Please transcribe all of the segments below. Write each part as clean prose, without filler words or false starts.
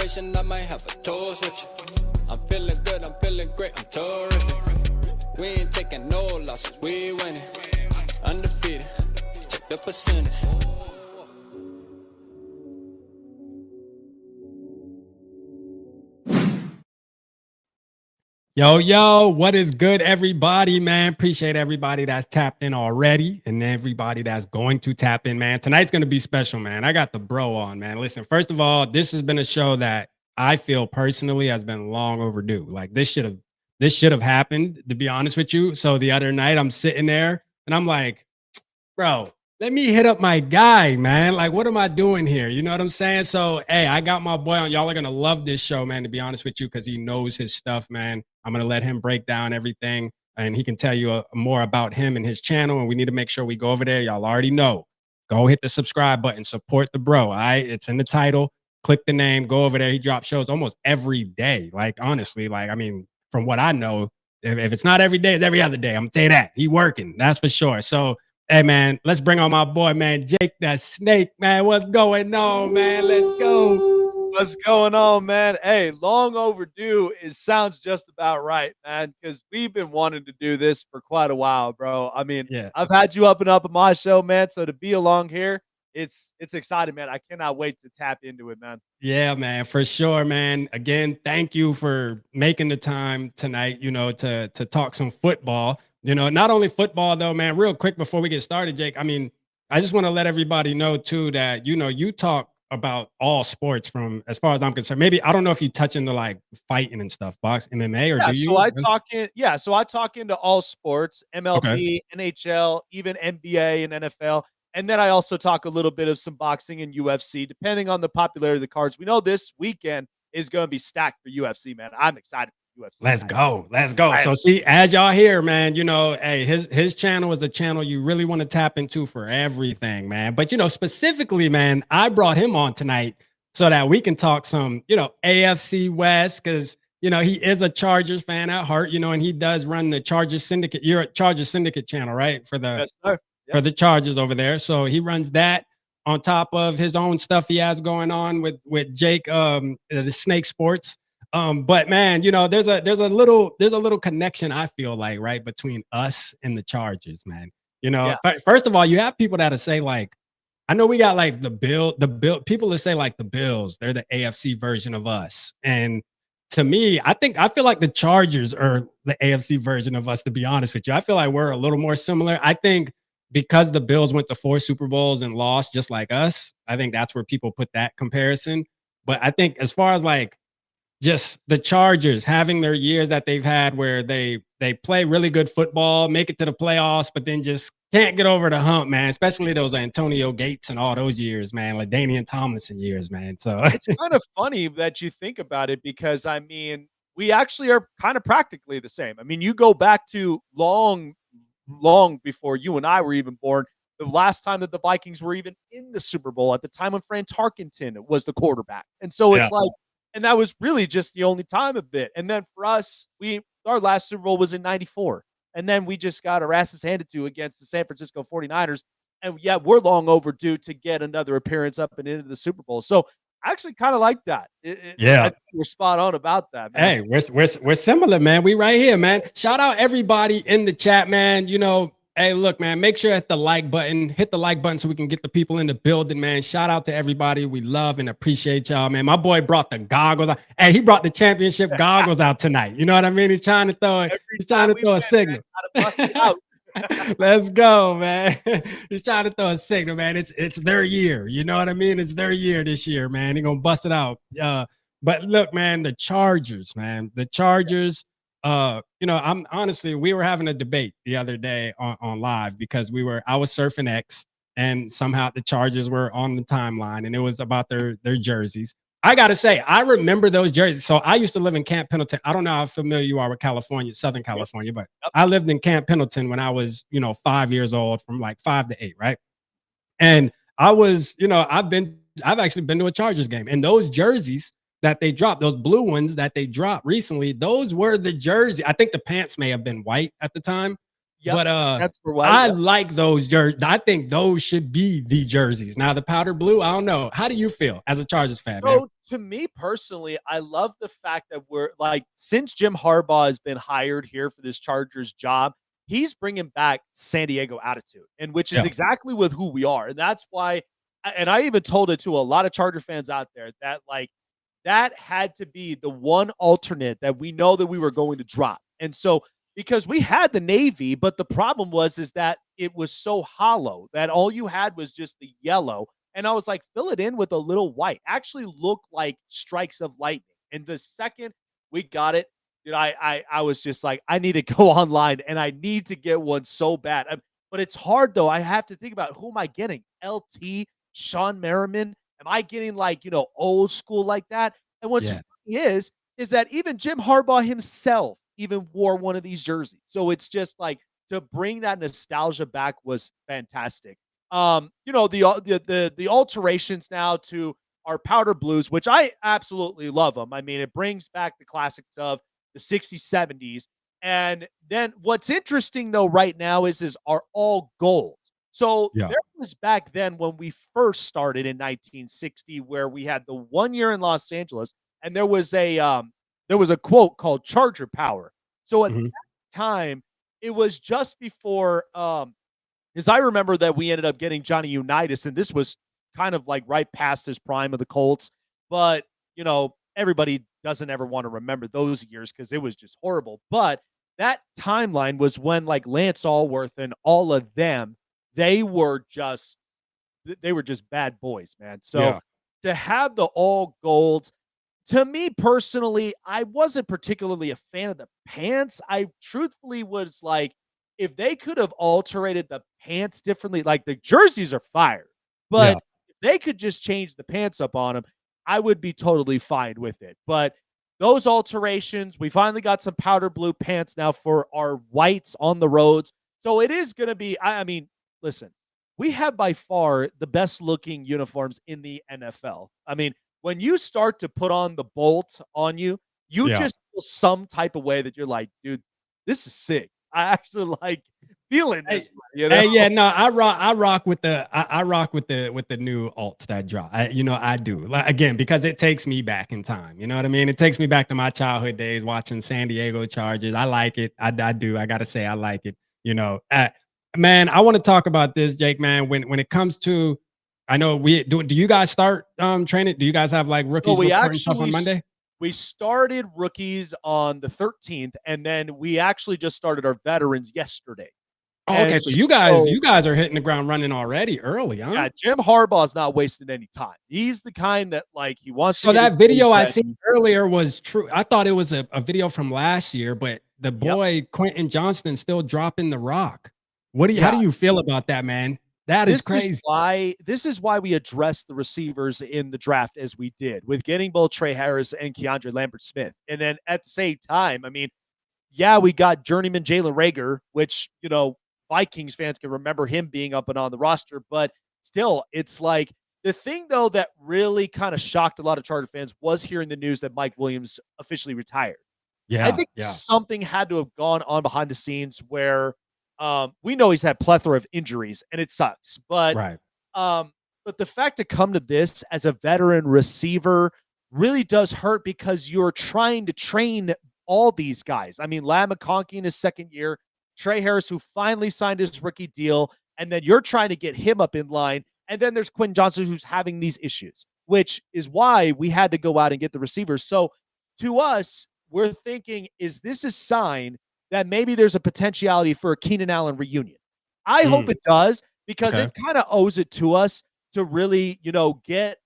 conversation, I might have a toast with you. I'm feeling good, I'm feeling great, I'm terrific. We ain't taking no losses, we winning. Undefeated, check the percentage. Yo, what is good, everybody, man? Appreciate everybody that's tapped in already and everybody that's going to tap in, man. Tonight's going to be special, man. I got the bro on, man. Listen, first of all, this has been a show that I feel personally has been long overdue. Like this should have happened, to be honest with you. So the other night I'm sitting there and I'm like, bro, let me hit up my guy, man. Like, what am I doing here? You know what I'm saying? So, hey, I got my boy on. Y'all are going to love this show, man, to be honest with you, because he knows his stuff, man. I'm going to let him break down everything, and he can tell you more about him and his channel, and we need to make sure we go over there. Y'all already know. Go hit the subscribe button. Support the bro, all right? It's in the title. Click the name. Go over there. He drops shows almost every day. Like, honestly, like, I mean, from what I know, if it's not every day, it's every other day. I'm going to tell you that. He working. That's for sure. So, hey, man, let's bring on my boy, man, Jake the Snake, man. What's going on, man? Let's go. What's going on, man? Hey, long overdue. It sounds just about right, man, because we've been wanting to do this for quite a while, bro. I mean, yeah. I've had you up and up on my show, man, so to be along here, it's exciting, man. I cannot wait to tap into it, man. Yeah, man, for sure, man. Again, thank you for making the time tonight, you know, to talk some football. You know, not only football, though, man, real quick before we get started, Jake, I mean, I just want to let everybody know, too, that, you know, you talk about all sports from as far as I'm concerned. Maybe, I don't know if you touch into like fighting and stuff, box, MMA, or do you? So I talk into all sports, MLB, NHL, even NBA and NFL. And then I also talk a little bit of some boxing and UFC, depending on the popularity of the cards. We know this weekend is going to be stacked for UFC, man. I'm excited for UFC. Let's go. So see, as y'all hear, man, you know, hey, his channel is a channel you really want to tap into for everything, man. But, you know, specifically, man, I brought him on tonight so that we can talk some, you know, AFC West, because, you know, he is a Chargers fan at heart, you know, and he does run the Chargers Syndicate. You're a Chargers Syndicate channel, right? For the Yes, sir. For the Chargers over there. So he runs that on top of his own stuff he has going on with Jake, the Snake Sports. But man, you know, there's a little connection, I feel like, right, between us and the Chargers, man. You know, first of all, you have people that say, like, I know we got like the bill people that say like the Bills, they're the AFC version of us. And to me, I feel like the Chargers are the AFC version of us, to be honest with you. I feel like we're a little more similar. I think because the Bills went to 4 Super Bowls and lost just like us, I think that's where people put that comparison. But I think as far as like just the Chargers having their years that they've had where they play really good football, make it to the playoffs, but then just can't get over the hump, man, especially those Antonio Gates and all those years, man, like Damian Tomlinson years, man. So it's kind of funny that you think about it, because, I mean, we actually are kind of practically the same. I mean, you go back to long before you and I were even born, the last time that the Vikings were even in the Super Bowl, at the time when Fran Tarkenton was the quarterback. And so it's like, and that was really just the only time of it. And then for us, our last Super Bowl was in 94. And then we just got our asses handed to against the San Francisco 49ers. And yeah, we're long overdue to get another appearance up and into the Super Bowl. So I actually kind of like that. I think we're spot on about that, man. Hey, we're similar, man. We right here, man. Shout out everybody in the chat, man. You know, hey, look, man, make sure hit the like button so we can get the people in the building, man. Shout out to everybody. We love and appreciate y'all, man. My boy brought the goggles out. Hey, he brought the championship goggles out tonight. You know what I mean? He's trying to throw a signal. Let's go, man. He's trying to throw a signal, man. It's their year. You know what I mean? It's their year this year, man. They're gonna bust it out. But look, man, the Chargers, man. The Chargers, you know, I'm honestly, we were having a debate the other day on live because I was surfing X and somehow the Chargers were on the timeline and it was about their jerseys. I got to say, I remember those jerseys. So I used to live in Camp Pendleton. I don't know how familiar you are with California, Southern California, but I lived in Camp Pendleton when I was, you know, 5 years old, from like 5 to 8, right? And I was, you know, I've actually been to a Chargers game, and those jerseys that they dropped, those blue ones that they dropped recently, those were the jersey. I think the pants may have been white at the time. Yep, but that's for white, I like those jerseys. I think those should be the jerseys. Now the powder blue, I don't know. How do you feel as a Chargers fan, man? to me personally, I love the fact that we're like, since Jim Harbaugh has been hired here for this Chargers job, he's bringing back San Diego attitude, and which is Yeah. exactly with who we are. And that's why, and I even told it to a lot of Charger fans out there that like, that had to be the one alternate that we know that we were going to drop. And so, because we had the navy, but the problem is that it was so hollow that all you had was just the yellow. And I was like, fill it in with a little white. Actually looked like strikes of lightning. And the second we got it, dude, I was just like, I need to go online and I need to get one so bad. But it's hard though. I have to think about, who am I getting? LT, Sean Merriman. Am I getting like, old school like that? And what's funny is that even Jim Harbaugh himself even wore one of these jerseys. So it's just like, to bring that nostalgia back was fantastic. The alterations now to our powder blues, which I absolutely love them. I mean, it brings back the classics of the 60s, 70s. And then what's interesting though right now is are all gold. So there was back then when we first started in 1960, where we had the 1 year in Los Angeles, and there was a quote called Charger Power. So at that time, it was just before, because I remember that we ended up getting Johnny Unitas, and this was kind of like right past his prime of the Colts. But, everybody doesn't ever want to remember those years because it was just horrible. But that timeline was when like Lance Allworth and all of them, they were just bad boys, man. So to have the all golds, to me personally, I wasn't particularly a fan of the pants. I truthfully was like, if they could have alterated the pants differently, like the jerseys are fire, but if they could just change the pants up on them, I would be totally fine with it. But those alterations, we finally got some powder blue pants now for our whites on the roads. So it is going to be, I mean, listen, we have by far the best looking uniforms in the NFL. I mean, when you start to put on the bolt on you, you just feel some type of way that you're like, dude, this is sick. I actually like feeling this. I rock with the new alts that drop. I do. Like, again, because it takes me back in time. You know what I mean? It takes me back to my childhood days watching San Diego Chargers. I like it. I do. I gotta say, I like it. Man, I want to talk about this, Jake. Man, when it comes to, I know we do. Do you guys start training? Do you guys have like rookies reporting stuff on Monday? We started rookies on the 13th, and then we actually just started our veterans yesterday. Oh, okay, so you guys are hitting the ground running already early, huh? Yeah, Jim Harbaugh's not wasting any time. He's the kind that like he wants. So that video I seen earlier was true. I thought it was a video from last year, but the boy Quentin Johnston still dropping the rock. How do you feel about that, man? That is crazy. This is why we addressed the receivers in the draft as we did, with getting both Trey Harris and Keandre Lambert-Smith. And then at the same time, I mean, we got journeyman Jalen Reagor, which, Vikings fans can remember him being up and on the roster. But still, it's like the thing, though, that really kind of shocked a lot of Charger fans was hearing the news that Mike Williams officially retired. Yeah, I think something had to have gone on behind the scenes where we know he's had a plethora of injuries, and it sucks. But but the fact to come to this as a veteran receiver really does hurt, because you're trying to train all these guys. I mean, Ladd McConkey in his second year, Trey Harris, who finally signed his rookie deal, and then you're trying to get him up in line. And then there's Quinn Johnson, who's having these issues, which is why we had to go out and get the receivers. So to us, we're thinking, is this a sign that maybe there's a potentiality for a Keenan Allen reunion? I hope it does, because it kind of owes it to us to really, get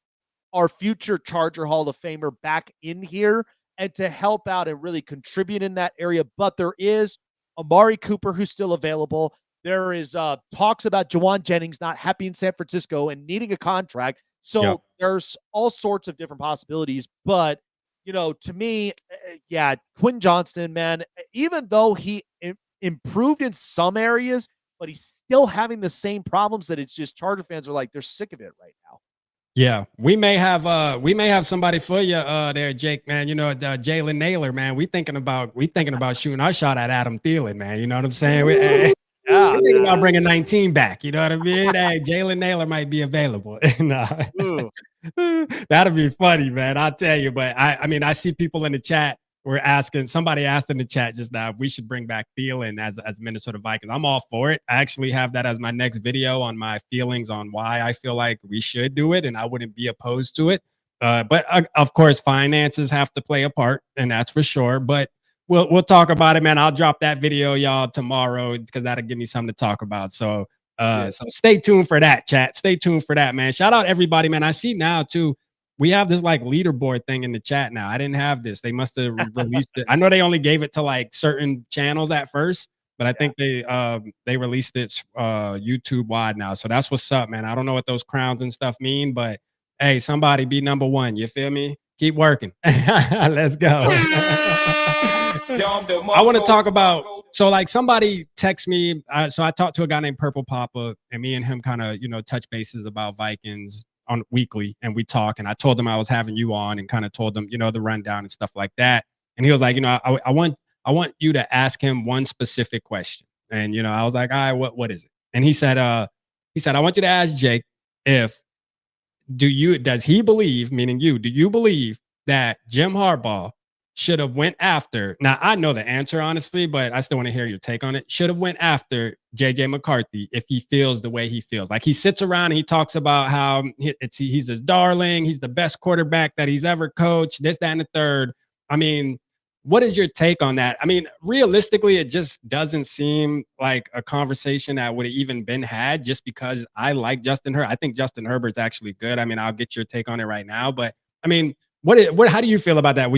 our future Charger Hall of Famer back in here and to help out and really contribute in that area. But there is Amari Cooper, who's still available. There is talks about Jawan Jennings not happy in San Francisco and needing a contract. So there's all sorts of different possibilities. But, to me, Quinn Johnston, man, even though he improved in some areas, but he's still having the same problems that it's just Charger fans are like, they're sick of it right now. Yeah, we may have somebody for you there, Jake, man. Jalen Naylor, man. We thinking about shooting our shot at Adam Thielen, man. You know what I'm saying? we thinking about bringing 19 back. You know what I mean? Hey, Jalen Naylor might be available. Nah. That'd be funny, man. I'll tell you. But I mean, I see people in the chat. We're asking, somebody asked in the chat just now if we should bring back Thielen as Minnesota Vikings. I'm all for it. I actually have that as my next video on my feelings on why I feel like we should do it, and I wouldn't be opposed to it. But of course, finances have to play a part, and that's for sure. But we'll talk about it, man. I'll drop that video, y'all, tomorrow because that'll give me something to talk about. So so stay tuned for that, chat. Stay tuned for that, man. Shout out everybody, man. I see now too. We have this like leaderboard thing in the chat now. I didn't have this. They must have released it. I know they only gave it to like certain channels at first, but I think they released it YouTube wide now. So that's what's up, man. I don't know what those crowns and stuff mean, but hey, somebody be number one. You feel me? Keep working. Let's go. I want to talk about, so like somebody text me. So I talked to a guy named Purple Papa, and me and him kind of, touch bases about Vikings on weekly, and we talk, and I told him I was having you on and kind of told him, the rundown and stuff like that. And he was like, I want you to ask him one specific question. And, I was like, all right, what is it? And he said, I want you to ask Jake does he believe, meaning you, do you believe that Jim Harbaugh should have went after, now I know the answer honestly, but I still want to hear your take on it, should have went after JJ McCarthy if he feels the way he feels? Like he sits around and he talks about how he's his darling, he's the best quarterback that he's ever coached, this, that, and the third. I mean, what is your take on that? I mean, realistically, it just doesn't seem like a conversation that would have even been had just because I like Justin Herbert. I think Justin Herbert's actually good. I mean, I'll get your take on it right now, but I mean, how do you feel about that?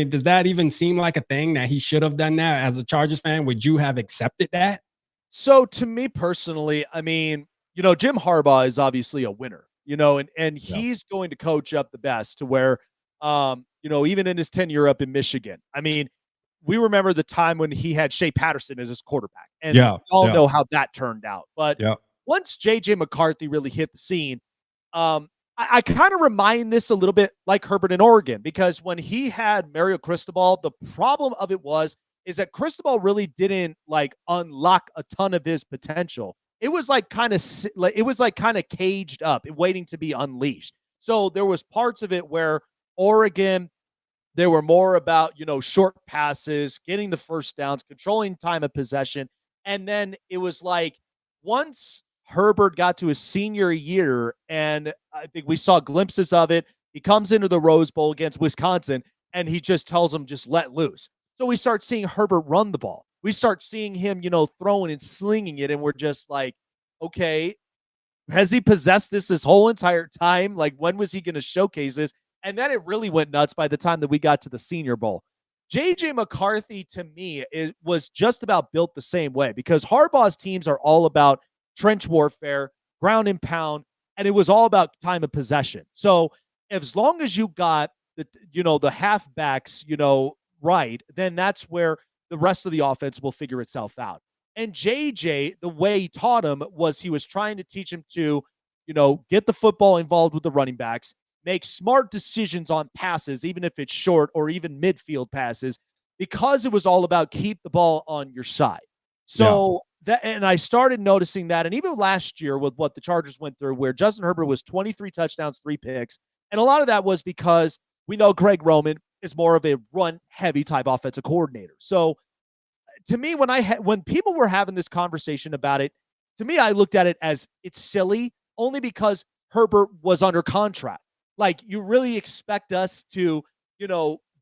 Does that even seem like a thing that he should have done that as a Chargers fan? Would you have accepted that? So to me personally, I mean, Jim Harbaugh is obviously a winner, and he's going to coach up the best to where, even in his tenure up in Michigan, I mean, we remember the time when he had Shea Patterson as his quarterback, and we all know how that turned out. But once JJ McCarthy really hit the scene, I kind of remind this a little bit like Herbert in Oregon, because when he had Mario Cristobal, the problem of it is that Cristobal really didn't like unlock a ton of his potential. It was like kind of caged up, waiting to be unleashed. So there was parts of it where Oregon, they were more about, short passes, getting the first downs, controlling time of possession. And then it was like once Herbert got to his senior year, and I think we saw glimpses of it, he comes into the Rose Bowl against Wisconsin, and he just tells them, just let loose. So we start seeing Herbert run the ball. We start seeing him, throwing and slinging it, and we're just like, okay, has he possessed this whole entire time? Like, when was he going to showcase this? And then it really went nuts by the time that we got to the Senior Bowl. JJ McCarthy, to me, was just about built the same way, because Harbaugh's teams are all about trench warfare, ground and pound, and it was all about time of possession. So as long as you got the halfbacks, right, then that's where the rest of the offense will figure itself out. And JJ, the way he taught him was he was trying to teach him to, get the football involved with the running backs, make smart decisions on passes, even if it's short or even midfield passes, because it was all about keep the ball on your side. So and I started noticing that, and even last year with what the Chargers went through, where Justin Herbert was 23 touchdowns, 3 picks, and a lot of that was because we know Greg Roman is more of a run-heavy type offensive coordinator. So to me, when people were having this conversation about it, to me, I looked at it as it's silly, only because Herbert was under contract. Like, you really expect us to,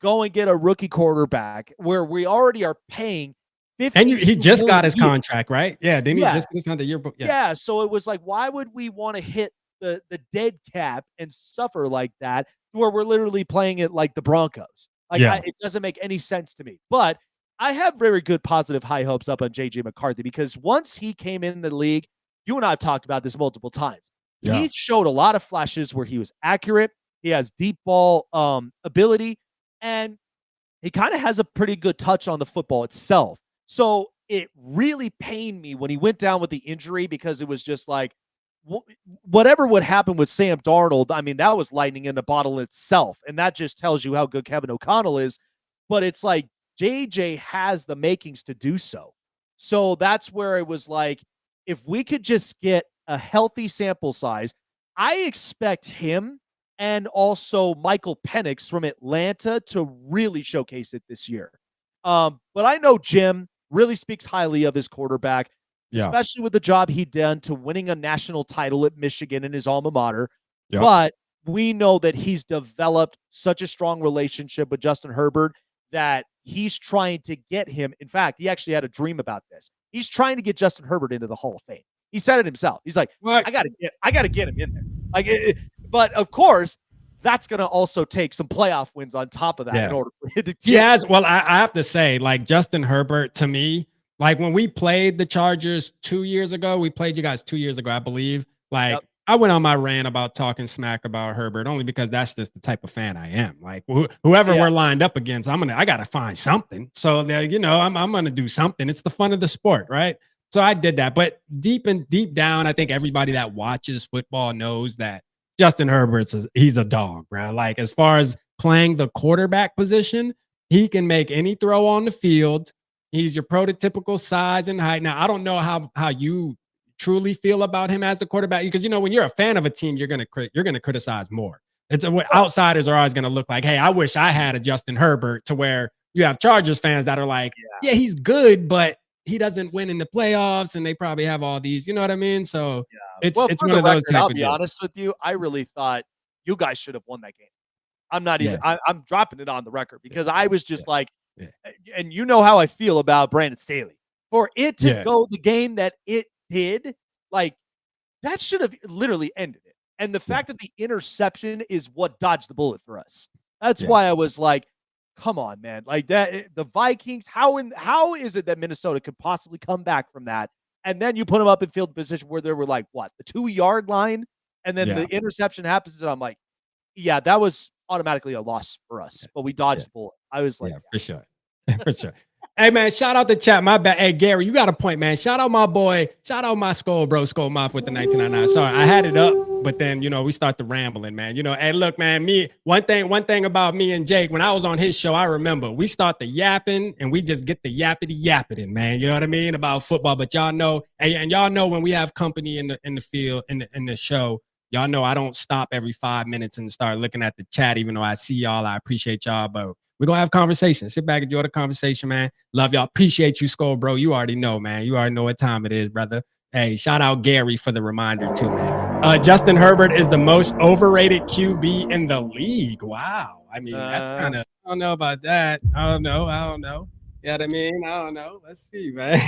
go and get a rookie quarterback where we already are paying $50 and he just got his million contract, right? Yeah, didn't he just get his yearbook? Yeah, so it was like, why would we want to hit the dead cap and suffer like that, where we're literally playing it like the Broncos? Like, it doesn't make any sense to me. But I have very good positive high hopes up on JJ McCarthy, because once he came in the league, you and I have talked about this multiple times. He showed a lot of flashes where he was accurate. He has deep ball ability, and he kind of has a pretty good touch on the football itself. So it really pained me when he went down with the injury, because it was just like, whatever would happen with Sam Darnold, I mean, that was lightning in a bottle itself. And that just tells you how good Kevin O'Connell is. But it's like JJ has the makings to do so. So that's where it was like, if we could just get a healthy sample size, I expect him and also Michael Penix from Atlanta to really showcase it this year. But I know Jim really speaks highly of his quarterback, Yeah. especially with the job he done to winning a national title at Michigan in his alma mater. Yep. But we know that he's developed such a strong relationship with Justin Herbert that he's trying to get him. In fact, he actually had a dream about this. He's trying to get Justin Herbert into the Hall of Fame. He said it himself. He's like, What? I gotta get him in there. But of course, that's gonna also take some playoff wins on top of that in order for him to He has. Well, I have to say, like Justin Herbert, to me, like when we played the Chargers 2 years ago, we played you guys 2 years ago, I believe. Like I went on my rant about talking smack about Herbert only because that's just the type of fan I am. Like whoever we're lined up against, I gotta find something. So there, I'm gonna do something. It's the fun of the sport, right? So I did that. But deep down, I think everybody that watches football knows that Justin he's a dog, bro. Like as far as playing the quarterback position, he can make any throw on the field. He's your prototypical size and height. Now, I don't know how you truly feel about him as the quarterback, because when you're a fan of a team, you're gonna criticize more. Outsiders are always gonna look like, hey, I wish I had a Justin Herbert, to where you have Chargers fans that are like, yeah, he's good, but he doesn't win in the playoffs, and they probably have all these, you know what I mean? So it's one of those type I'll of be deals. honest with you, I really thought you guys should have won that game. I'm not even. I'm dropping it on the record because I was just like, and you know how I feel about Brandon Staley. For it to go the game that it did, like that should have literally ended it. And the fact that the interception is what dodged the bullet for us. That's why I was like, come on, man. Like that, the Vikings, how is it that Minnesota could possibly come back from that? And then you put them up in field position where they were like, what, the 2-yard line? And then the interception happens, and I'm like, yeah, that was automatically a loss for us, but we dodged the bullet. I was like, for sure. For sure. Hey, man, shout out the chat. My bad. Hey, Gary, you got a point, man. Shout out my boy. Shout out my Skull Moth with the 1999. Sorry, I had it up, but then, we start the rambling, man. Hey, look, man, one thing about me and Jake, when I was on his show, I remember we start the yapping and we just get the yappity, man. You know what I mean? About football. But y'all know, and y'all know when we have company in the field, in the show, y'all know I don't stop every 5 minutes and start looking at the chat, even though I see y'all. I appreciate y'all, but we're going to have conversations. Sit back, enjoy the conversation, man. Love y'all. Appreciate you, Skull, bro. You already know, man. You already know what time it is, brother. Hey, shout out Gary for the reminder, too, man. Justin Herbert is the most overrated QB in the league. Wow. I mean, that's kind of, I don't know about that. I don't know. You know what I mean? I don't know. Let's see, man.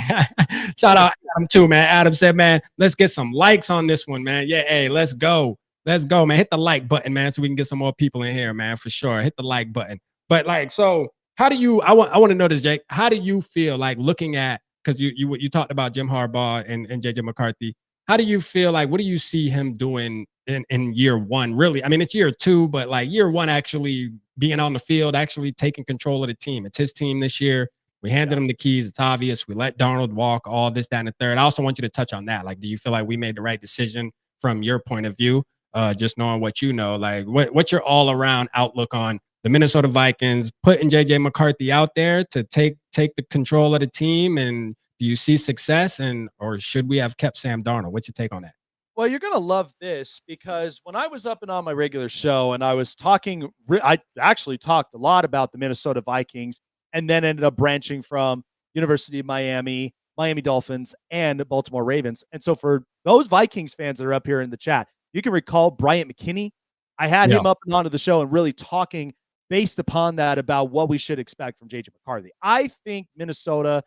Shout out Adam, too, man. Adam said, man, let's get some likes on this one, man. Yeah, hey, let's go. Let's go, man. Hit the like button, man, so we can get some more people in here, man, for sure. Hit the like button. But like, so how do you? I want to know this, Jake. How do you feel like looking at? Because you talked about Jim Harbaugh and JJ McCarthy. How do you feel like? What do you see him doing in year one? Really, I mean, it's year two, but like year one, actually being on the field, actually taking control of the team. It's his team this year. We handed him the keys. It's obvious. We let Darnold walk. All this, that, and the third. I also want you to touch on that. Like, do you feel like we made the right decision from your point of view? Just knowing what you know, like what's your all around outlook on the Minnesota Vikings putting JJ McCarthy out there to take the control of the team? And do you see success, or should we have kept Sam Darnold? What's your take on that? Well, you're going to love this, because when I was up and on my regular show and I was talking, I actually talked a lot about the Minnesota Vikings, and then ended up branching from University of Miami, Miami Dolphins, and Baltimore Ravens. And so for those Vikings fans that are up here in the chat, you can recall Bryant McKinney. I had him up and onto the show and really talking based upon that about what we should expect from JJ McCarthy. I think Minnesota,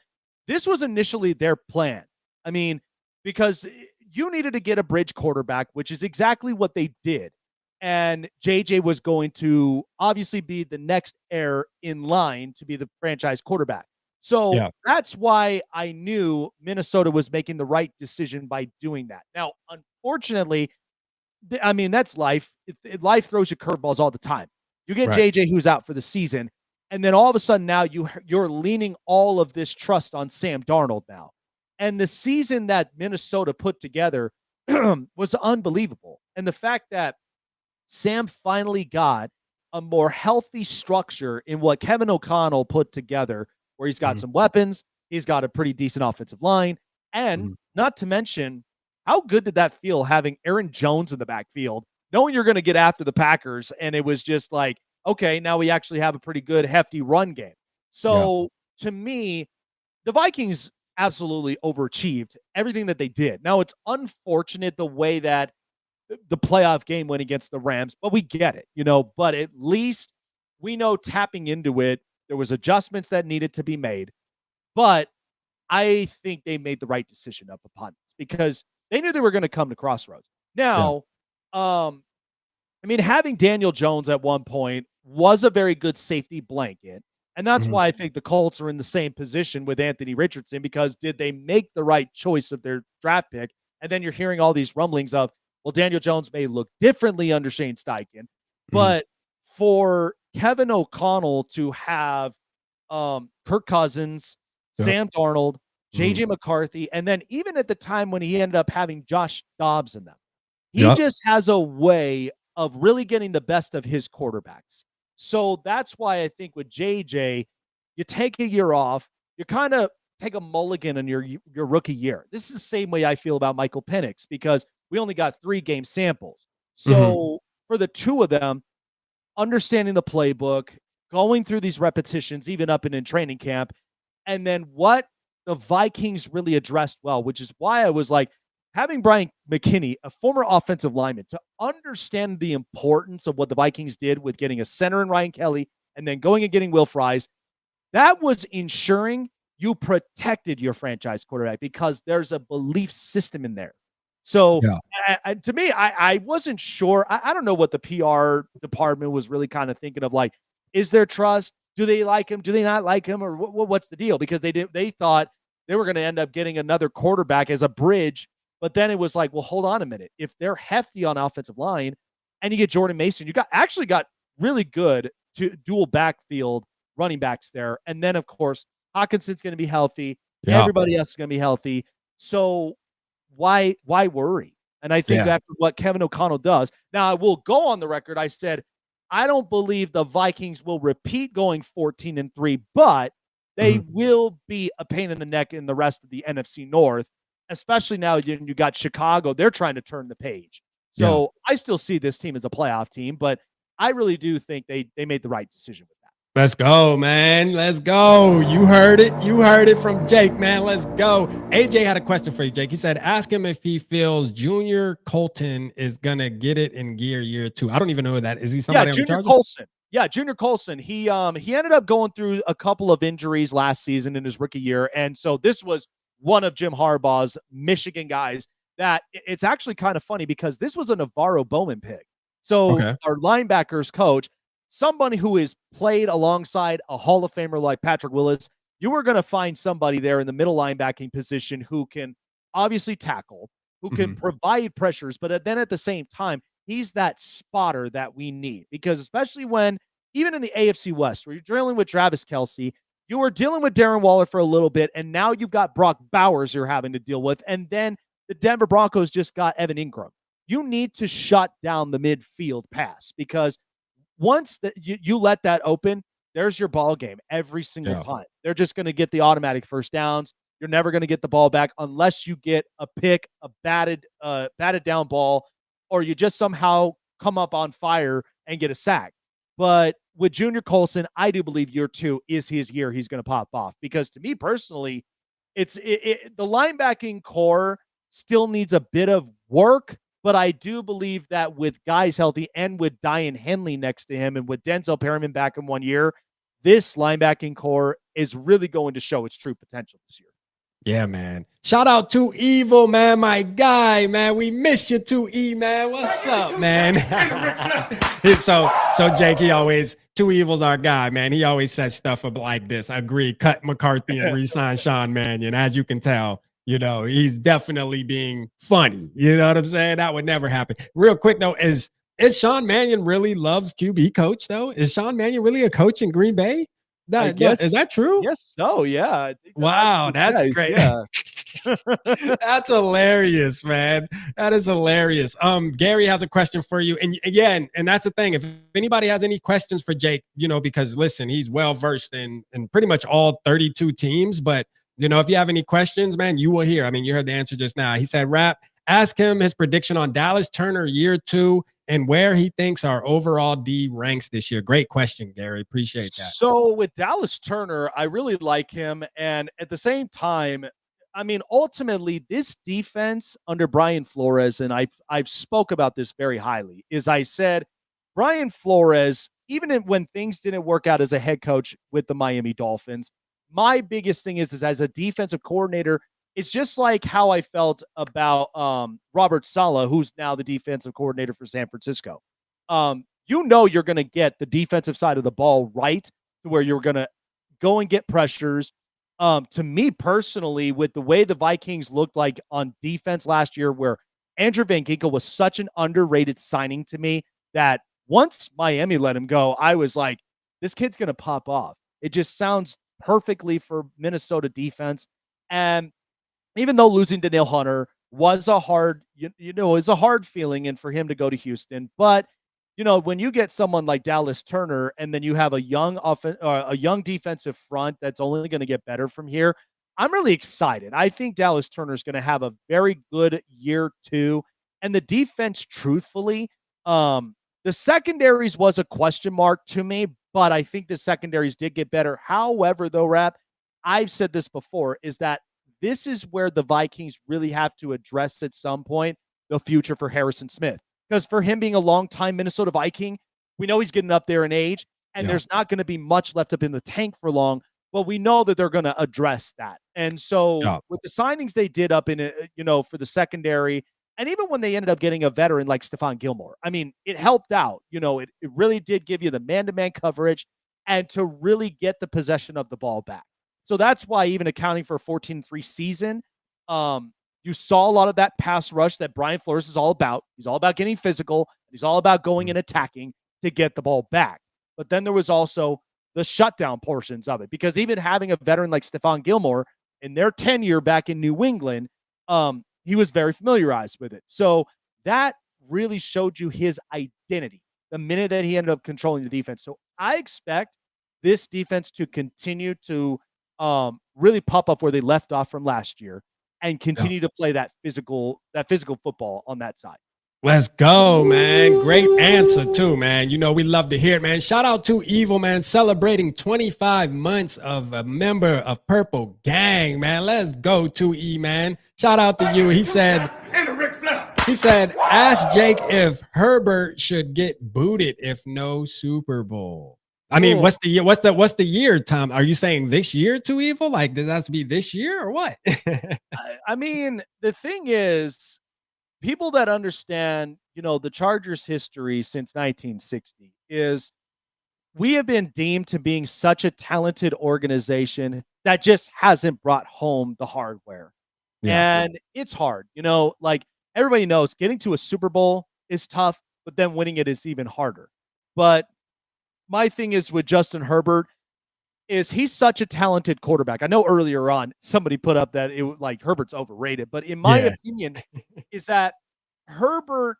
this was initially their plan. I mean, because you needed to get a bridge quarterback, which is exactly what they did. And JJ was going to obviously be the next heir in line to be the franchise quarterback. So that's why I knew Minnesota was making the right decision by doing that. Now, unfortunately, I mean, that's life. Life throws you curveballs all the time. You get JJ, who's out for the season, and then all of a sudden now you're leaning all of this trust on Sam Darnold now. And the season that Minnesota put together was unbelievable. And the fact that Sam finally got a more healthy structure in what Kevin O'Connell put together, where he's got some weapons, He's got a pretty decent offensive line. And not to mention, how good did that feel having Aaron Jones in the backfield, knowing you're going to get after the Packers? And it was just like, okay, now we actually have a pretty good, hefty run game. So to me, the Vikings absolutely overachieved everything that they did. Now, it's unfortunate the way that the playoff game went against the Rams, but we get it, but at least we know tapping into it, there was adjustments that needed to be made. But I think they made the right decision up upon this because they knew they were going to come to crossroads. Now, having Daniel Jones at one point was a very good safety blanket. And that's why I think the Colts are in the same position with Anthony Richardson, because did they make the right choice of their draft pick? And then you're hearing all these rumblings of, well, Daniel Jones may look differently under Shane Steichen. But for Kevin O'Connell to have Kirk Cousins, Sam Darnold, J.J. McCarthy, and then even at the time when he ended up having Josh Dobbs in them, he just has a way of really getting the best of his quarterbacks. So that's why I think with JJ, you take a year off, you kind of take a mulligan in your rookie year. This is the same way I feel about Michael Penix, because we only got 3 game samples. So for the two of them, understanding the playbook, going through these repetitions, even up and in training camp, and then what the Vikings really addressed well, which is why I was like, having Brian McKinney, a former offensive lineman, to understand the importance of what the Vikings did with getting a center in Ryan Kelly and then going and getting Will Fries, that was ensuring you protected your franchise quarterback, because there's a belief system in there. So to me, I wasn't sure. I don't know what the PR department was really kind of thinking of, like, is there trust? Do they like him? Do they not like him? Or what's the deal? Because they thought they were going to end up getting another quarterback as a bridge. But then it was like, well, hold on a minute. If they're hefty on offensive line and you get Jordan Mason, you got really good dual backfield running backs there. And then, of course, Hawkinson's going to be healthy. Yeah. Everybody else is going to be healthy. So why worry? And I think that's what Kevin O'Connell does. Now, I will go on the record. I said, I don't believe the Vikings will repeat going 14-3, but they will be a pain in the neck in the rest of the NFC North, especially now you got Chicago. They're trying to turn the page. So I still see this team as a playoff team, but I really do think they made the right decision with that. Let's go, man. Let's go. You heard it. You heard it from Jake, man. Let's go. AJ had a question for you, Jake. He said, ask him if he feels Junior Coulson is going to get it in gear year 2. I don't even know who that is. He somebody on the Chargers? Coulson. Yeah, Junior Coulson. He ended up going through a couple of injuries last season in his rookie year. And so this was one of Jim Harbaugh's Michigan guys that it's actually kind of funny, because this was a Navarro Bowman pick. So our linebackers coach, somebody who is played alongside a Hall of Famer like Patrick Willis, you are going to find somebody there in the middle linebacking position who can obviously tackle, who can provide pressures, but then at the same time, he's that spotter that we need, because especially when, even in the AFC West, where you're dealing with Travis Kelce, you were dealing with Darren Waller for a little bit, and now you've got Brock Bowers you're having to deal with, and then the Denver Broncos just got Evan Ingram. You need to shut down the midfield pass, because once that you let that open, there's your ball game every single time. They're just going to get the automatic first downs. You're never going to get the ball back unless you get a pick, a batted down ball, or you just somehow come up on fire and get a sack. But with Junior Coulson, I do believe year 2 is his year. He's going to pop off, because to me personally, the linebacking core still needs a bit of work. But I do believe that with guys healthy and with Dian Henley next to him and with Denzel Perryman back in 1 year, this linebacking core is really going to show its true potential this year. Yeah, man. Shout out to Evil, man, my guy, man. We miss you too, E, man. What's up, man? so Jake, Two Evil's our guy, man. He always says stuff like this. I agree. Cut McCarthy and re-sign Sean Mannion. As you can tell, he's definitely being funny. You know what I'm saying? That would never happen. Real quick, though, is Sean Mannion really loves QB coach, though? Is Sean Mannion really a coach in Green Bay? Is that true? Yes, so, yeah. I think wow, that's great. Yeah. That's hilarious, man. That is hilarious. Gary has a question for you. And again, and that's the thing. If anybody has any questions for Jake, because listen, he's well-versed in pretty much all 32 teams, but You know, if you have any questions, man, you will hear. I mean, you heard the answer just now. He said, Rap, ask him his prediction on Dallas Turner year 2 and where he thinks our overall D ranks this year. Great question, Gary. Appreciate that. So with Dallas Turner, I really like him. And at the same time, I mean, ultimately, this defense under Brian Flores, and I've spoke about this very highly, is I said Brian Flores, even when things didn't work out as a head coach with the Miami Dolphins, my biggest thing is as a defensive coordinator, it's just like how I felt about Robert Saleh, who's now the defensive coordinator for San Francisco. You're going to get the defensive side of the ball right to where you're going to go and get pressures. To me personally, with the way the Vikings looked like on defense last year, where Andrew Van Ginkel was such an underrated signing to me that once Miami let him go, I was like, this kid's going to pop off. It just sounds perfectly for Minnesota defense. And even though losing Danielle Hunter was a hard, is a hard feeling, and for him to go to Houston, but when you get someone like Dallas Turner, and then you have a young defensive front that's only going to get better from here, I'm really excited. I think Dallas Turner is going to have a very good year 2, and the defense, truthfully, the secondaries was a question mark to me, but I think the secondaries did get better. However, though, Rap, I've said this before, is that this is where the Vikings really have to address at some point the future for Harrison Smith. Because for him being a longtime Minnesota Viking, we know he's getting up there in age, and there's not going to be much left up in the tank for long, but we know that they're going to address that. And so with the signings they did up in it, for the secondary, and even when they ended up getting a veteran like Stephon Gilmore, I mean, it helped out. It really did give you the man-to-man coverage and to really get the possession of the ball back. So that's why, even accounting for a 14-3 season, you saw a lot of that pass rush that Brian Flores is all about. He's all about getting physical. He's all about going and attacking to get the ball back. But then there was also the shutdown portions of it, because even having a veteran like Stephon Gilmore in their tenure back in New England, he was very familiarized with it. So that really showed you his identity the minute that he ended up controlling the defense. So I expect this defense to continue to really pop up where they left off from last year, and continue to play that physical football on that side. Let's go, man. Great answer too, man. We love to hear it, man. Shout out to Evil, man, celebrating 25 months of a member of Purple Gang, man. Let's go, 2E, man. Shout out to you. He said, ask Jake if Herbert should get booted if no Super Bowl. I mean, what's the year, Tom? Are you saying this year, Too Evil? Like, does that have to be this year or what? I mean, the thing is, people that understand, the Chargers' history since 1960 is we have been deemed to being such a talented organization that just hasn't brought home the hardware. Yeah. And it's hard. Like everybody knows, getting to a Super Bowl is tough, but then winning it is even harder. But my thing is with Justin Herbert is he's such a talented quarterback. I know earlier on somebody put up that Herbert's overrated, but in my opinion is that Herbert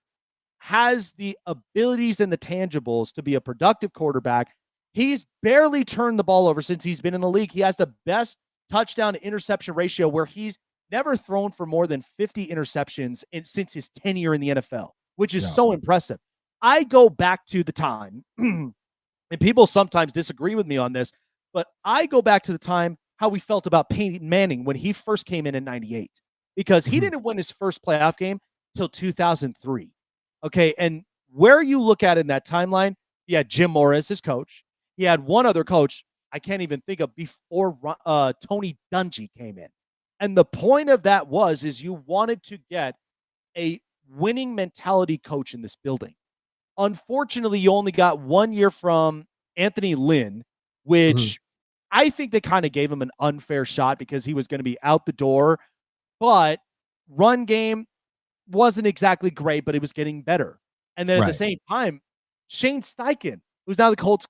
has the abilities and the tangibles to be a productive quarterback. He's barely turned the ball over since he's been in the league. He has the best touchdown to interception ratio, where he's never thrown for more than 50 interceptions since his tenure in the NFL, which is so impressive. I go back to the time and people sometimes disagree with me on this, but I go back to the time how we felt about Peyton Manning when he first came in 98, because he didn't win his first playoff game till 2003. Okay. And where you look at in that timeline, he had Jim Morris, his coach. He had one other coach I can't even think of before Tony Dungy came in. And the point of that is you wanted to get a winning mentality coach in this building. Unfortunately, you only got 1 year from Anthony Lynn, which I think they kind of gave him an unfair shot because he was going to be out the door. But run game wasn't exactly great, but it was getting better. And then at the same time, Shane Steichen, who's now the Colts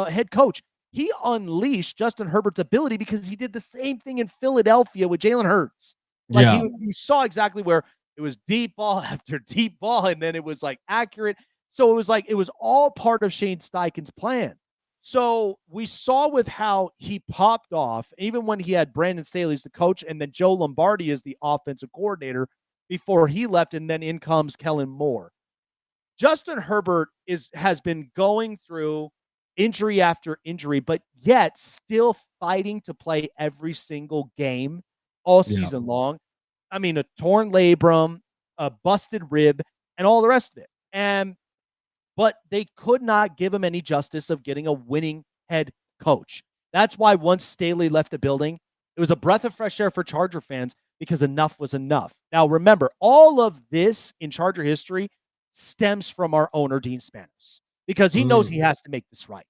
head coach, he unleashed Justin Herbert's ability because he did the same thing in Philadelphia with Jalen Hurts. You saw exactly where it was deep ball after deep ball, and then it was accurate. So it was all part of Shane Steichen's plan. So we saw with how he popped off, even when he had Brandon Staley as the coach and then Joe Lombardi as the offensive coordinator before he left, and then in comes Kellen Moore. Justin Herbert has been going through injury after injury, but yet still fighting to play every single game all season long. I mean, a torn labrum, a busted rib, and all the rest of it. But they could not give him any justice of getting a winning head coach. That's why once Staley left the building, it was a breath of fresh air for Charger fans because enough was enough. Now, remember, all of this in Charger history stems from our owner, Dean Spanos, because he knows he has to make this right.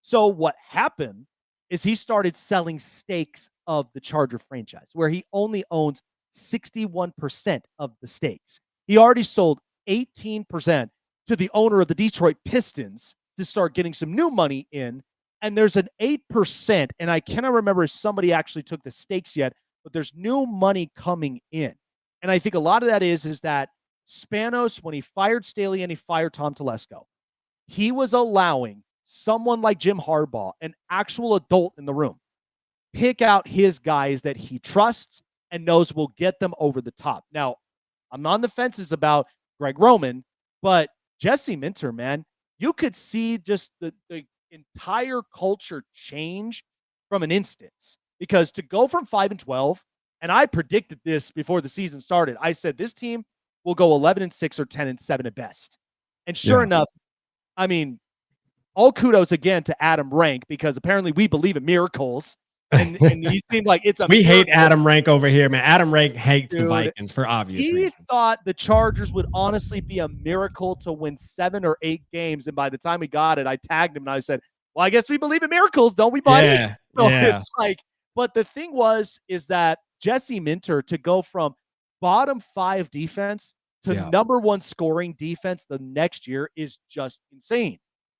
So what happened is he started selling stakes of the Charger franchise, where he only owns 61% of the stakes. He already sold 18% to the owner of the Detroit Pistons to start getting some new money in. And there's an 8%, and I cannot remember if somebody actually took the stakes yet, but there's new money coming in. And I think a lot of that is that Spanos, when he fired Staley and he fired Tom Telesco, he was allowing someone like Jim Harbaugh, an actual adult in the room, pick out his guys that he trusts and knows will get them over the top. Now, I'm on the fences about Greg Roman, but Jesse Minter, man, you could see just the entire culture change from an instance. Because to go from 5-12, and I predicted this before the season started, I said this team will go 11-6 or 10-7 at best. And sure enough, I mean, all kudos again to Adam Rank, because apparently we believe in miracles. And he seemed like it's a we miracle. hate Adam Rank over here, man. Adam Rank hates the Vikings for obvious reasons. He thought the Chargers would honestly be a miracle to win 7 or 8 games. And by the time we got it, I tagged him and I said, well, I guess we believe in miracles, don't we, buddy? Yeah. So it's like, but the thing is that Jesse Minter, to go from bottom 5 defense to number 1 scoring defense the next year is just insane.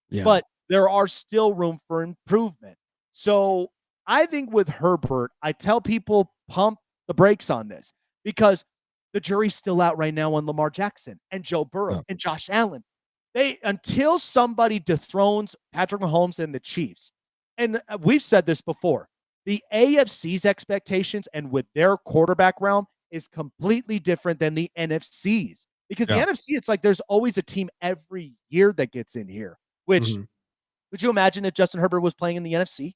Yeah. But there are still room for improvement. So I think with Herbert, I tell people pump the brakes on this, because the jury's still out right now on Lamar Jackson and Joe Burrow and Josh Allen. Until somebody dethrones Patrick Mahomes and the Chiefs, and we've said this before, the AFC's expectations and with their quarterback realm is completely different than the NFC's, because the NFC, it's like there's always a team every year that gets in here, which would you imagine if Justin Herbert was playing in the NFC?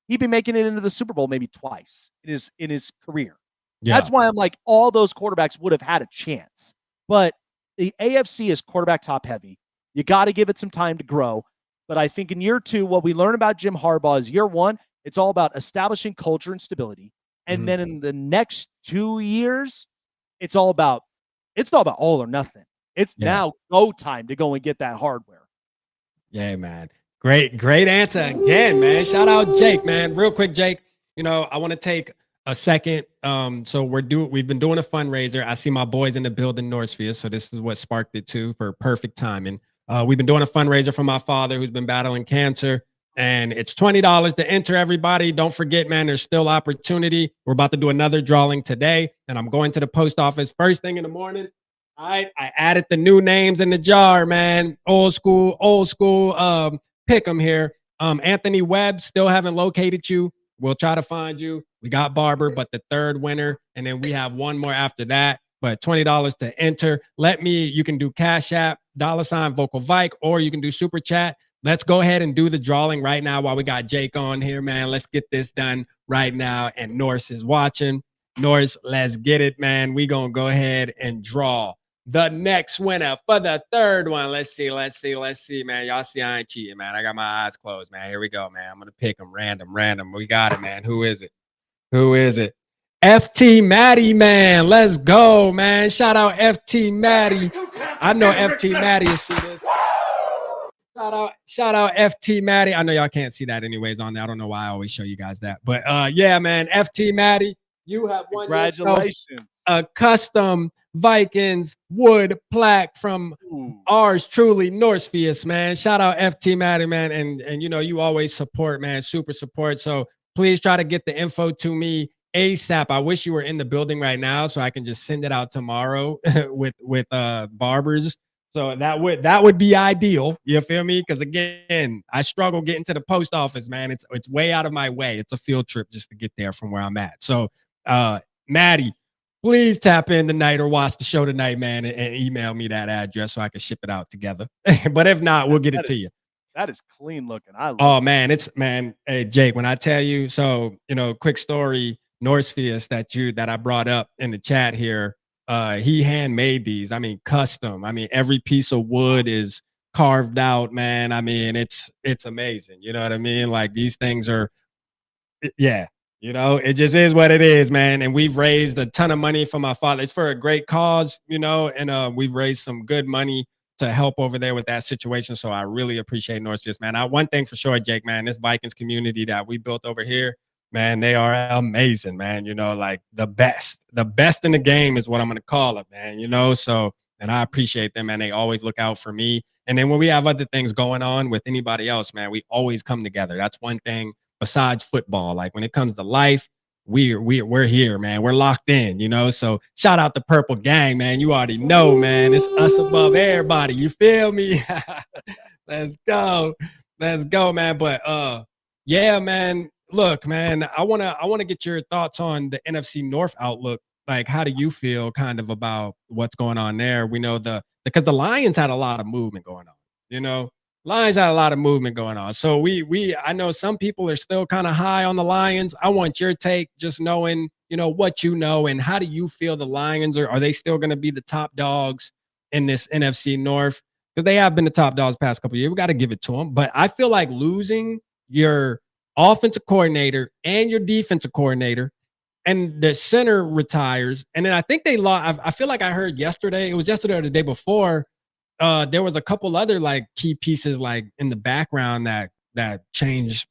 He'd be making it into the Super Bowl maybe twice in his career. Yeah. That's why I'm like, all those quarterbacks would have had a chance. But the AFC is quarterback top heavy. You got to give it some time to grow. But I think in year 2, what we learn about Jim Harbaugh is year 1, it's all about establishing culture and stability. And then in the next 2 years, it's all about all or nothing. It's now go time to go and get that hardware. Yeah, man. Great answer again, man. Shout out Jake, man. Real quick, Jake. I want to take a second. So we've been doing a fundraiser. I see my boys in the building, Northfield. So this is what sparked it too, for perfect timing. We've been doing a fundraiser for my father, who's been battling cancer, and it's $20 to enter. Everybody, don't forget, man. There's still opportunity. We're about to do another drawing today, and I'm going to the post office first thing in the morning. I added the new names in the jar, man. Old school. Pick them here. Anthony Webb, still haven't located you. We'll try to find you. We got Barber, but the third winner, and then we have one more after that. But $20 to enter. You can do Cash App, $ Vocal Vike, or you can do Super Chat. Let's go ahead and do the drawing right now while we got Jake on here, man. Let's get this done right now. And Norse is watching. Norse, let's get it, man. We gonna go ahead and draw the next winner for the third one. Let's see, man. Y'all see I ain't cheating, man. I got my eyes closed, man. Here we go, man. I'm going to pick them random. We got it, man. Who is it? FT Matty, man. Let's go, man. Shout out FT Matty. I know FT Matty will see this. Shout out FT Matty. I know y'all can't see that anyways on there. I don't know why I always show you guys that. But yeah, man. FT Matty, you have won Congratulations. A custom Vikings wood plaque from ours truly, Northfield, man. Shout out FT Matty, man. And you always support, man. Super support. So please try to get the info to me ASAP. I wish you were in the building right now so I can just send it out tomorrow with Barbers. So that would be ideal. You feel me? Because again, I struggle getting to the post office, man. It's way out of my way. It's a field trip just to get there from where I'm at. So, Maddie, please tap in tonight or watch the show tonight, man, and email me that address so I can ship it out together. But if not, we'll get it to you. That is clean looking. I love Oh it. man, hey Jake, when I tell you, so quick story, Norsefius that I brought up in the chat here, he handmade these. I mean, custom. I mean, every piece of wood is carved out, man. I mean, it's amazing. You know what I mean? Like these things are, yeah. It just is what it is, man. And we've raised a ton of money for my father. It's for a great cause, and we've raised some good money to help over there with that situation. So I really appreciate Norsefius, man. One thing for sure, Jake, man, this Vikings community that we built over here, man, they are amazing, man. Like the best in the game is what I'm going to call it, man. So, and I appreciate them, man. They always look out for me. And then when we have other things going on with anybody else, man, we always come together. That's one thing besides football. Like when it comes to life, we're here, man. We're locked in. So shout out the Purple Gang, man. You already know, man. It's us above everybody. You feel me? Let's go, man. But yeah, man. Look, man. I wanna get your thoughts on the NFC North outlook. Like, how do you feel kind of about what's going on there? We know because the Lions had a lot of movement going on. Lions had a lot of movement going on. So I know some people are still kind of high on the Lions. I want your take, just knowing, what and how do you feel the Lions are they still going to be the top dogs in this NFC North? Because they have been the top dogs past couple of years. We got to give it to them. But I feel like losing your offensive coordinator and your defensive coordinator and the center retires. And then I think they lost. I feel like I heard yesterday, it was yesterday or the day before, there was a couple other like key pieces like in the background that changed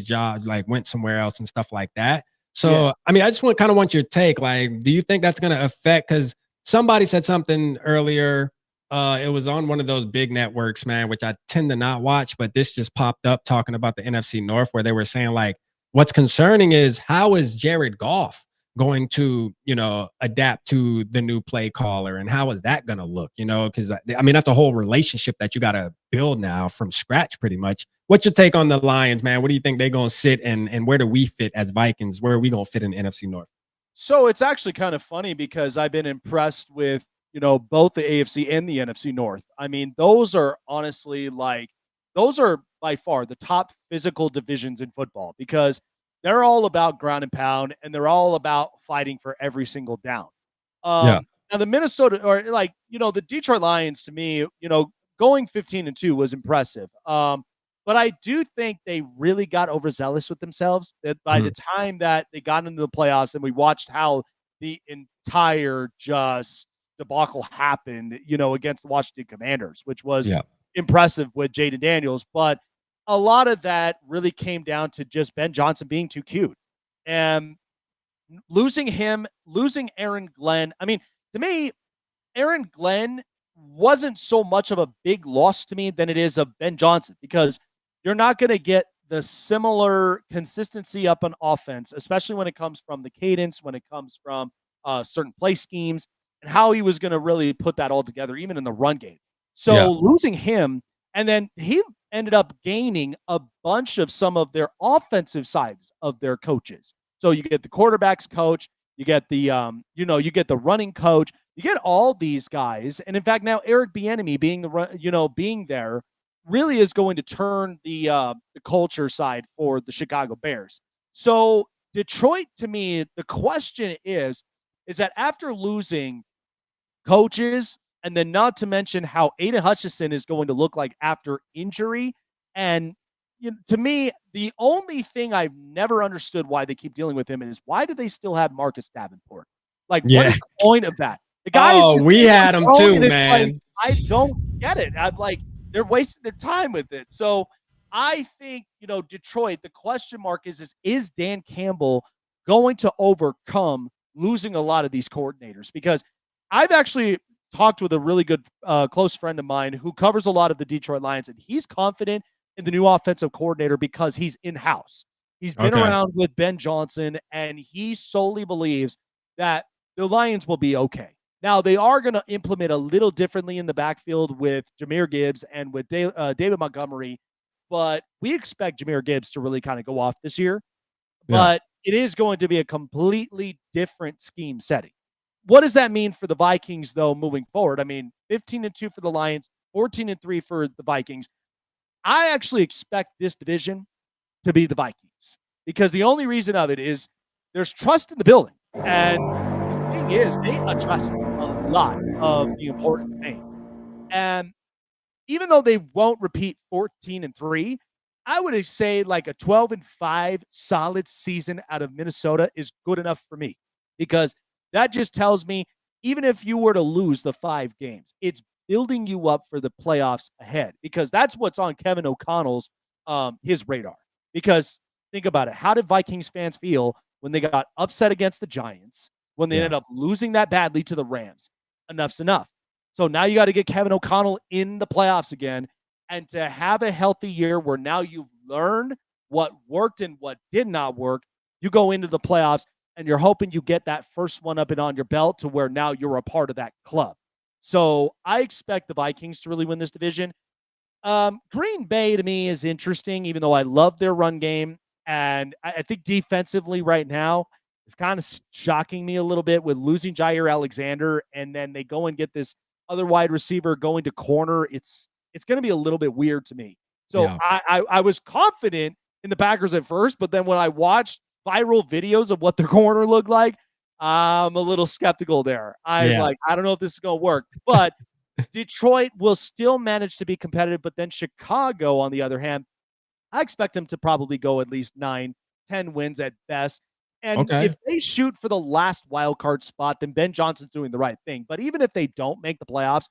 jobs, like went somewhere else and stuff like that. So yeah. I mean, I just want your take. Like, do you think that's going to affect? Because somebody said something earlier. It was on one of those big networks, man, which I tend to not watch, but this just popped up talking about the NFC North, where they were saying like, what's concerning is how is Jared Goff going to, adapt to the new play caller, and how is that going to look, because I mean, that's a whole relationship that you got to build now from scratch pretty much. What's your take on the Lions, man? What do you think they're going to sit and where do we fit as Vikings? Where are we going to fit in the NFC North? So it's actually kind of funny because I've been impressed with, both the AFC and the NFC North. I mean, those are honestly those are by far the top physical divisions in football because they're all about ground and pound, and they're all about fighting for every single down. Yeah. Now the Minnesota the Detroit Lions to me, going 15-2 was impressive. But I do think they really got overzealous with themselves. That by the time that they got into the playoffs and we watched how the entire just debacle happened, against the Washington Commanders, which was impressive with Jaden Daniels, but a lot of that really came down to just Ben Johnson being too cute. And losing Aaron Glenn. I mean, to me, Aaron Glenn wasn't so much of a big loss to me than it is of Ben Johnson, because you're not going to get the similar consistency up on offense, especially when it comes from the cadence, when it comes from certain play schemes, and how he was going to really put that all together, even in the run game. So losing him, and then he ended up gaining a bunch of some of their offensive sides of their coaches. So you get the quarterbacks coach, you get the you get the running coach, you get all these guys, and in fact now Eric Bieniemy being there really is going to turn the culture side for the Chicago Bears. So Detroit, to me, the question is that after losing coaches, and then not to mention how Aiden Hutchinson is going to look like after injury. And to me, the only thing I've never understood why they keep dealing with him is why do they still have Marcus Davenport? Like, what is the point of that? The guy we had him too, man. Like, I don't get it. I'm like, they're wasting their time with it. So I think, Detroit, the question mark is Dan Campbell going to overcome losing a lot of these coordinators? Because I've actually talked with a really good close friend of mine who covers a lot of the Detroit Lions, and he's confident in the new offensive coordinator because he's in-house. He's been around with Ben Johnson, and he solely believes that the Lions will be okay. Now, they are going to implement a little differently in the backfield with Jahmyr Gibbs and with David Montgomery, but we expect Jahmyr Gibbs to really kind of go off this year. Yeah. But it is going to be a completely different scheme setting. What does that mean for the Vikings, though, moving forward? I mean, 15-2 for the Lions, 14-3 for the Vikings. I actually expect this division to be the Vikings because the only reason of it is there's trust in the building. And the thing is, they address a lot of the important things. And even though they won't repeat 14-3, I would say like a 12-5 solid season out of Minnesota is good enough for me because that just tells me even if you were to lose the 5 games, it's building you up for the playoffs ahead because that's what's on Kevin O'Connell's his radar. Because think about it, how did Vikings fans feel when they got upset against the Giants, when they ended up losing that badly to the Rams? Enough's enough. So now you got to get Kevin O'Connell in the playoffs again and to have a healthy year where now you've learned what worked and what did not work. You go into the playoffs and you're hoping you get that first one up and on your belt to where now you're a part of that club. So I expect the Vikings to really win this division. Green Bay to me is interesting, even though I love their run game. And I think defensively right now, it's kind of shocking me a little bit with losing Jair Alexander. And then they go and get this other wide receiver going to corner. It's going to be a little bit weird to me. So I was confident in the Packers at first, but then when I watched viral videos of what their corner looked like, I'm a little skeptical there. I'm like, I don't know if this is going to work. But Detroit will still manage to be competitive. But then Chicago, on the other hand, I expect them to probably go at least 9-10 wins at best. And if they shoot for the last wild card spot, then Ben Johnson's doing the right thing. But even if they don't make the playoffs,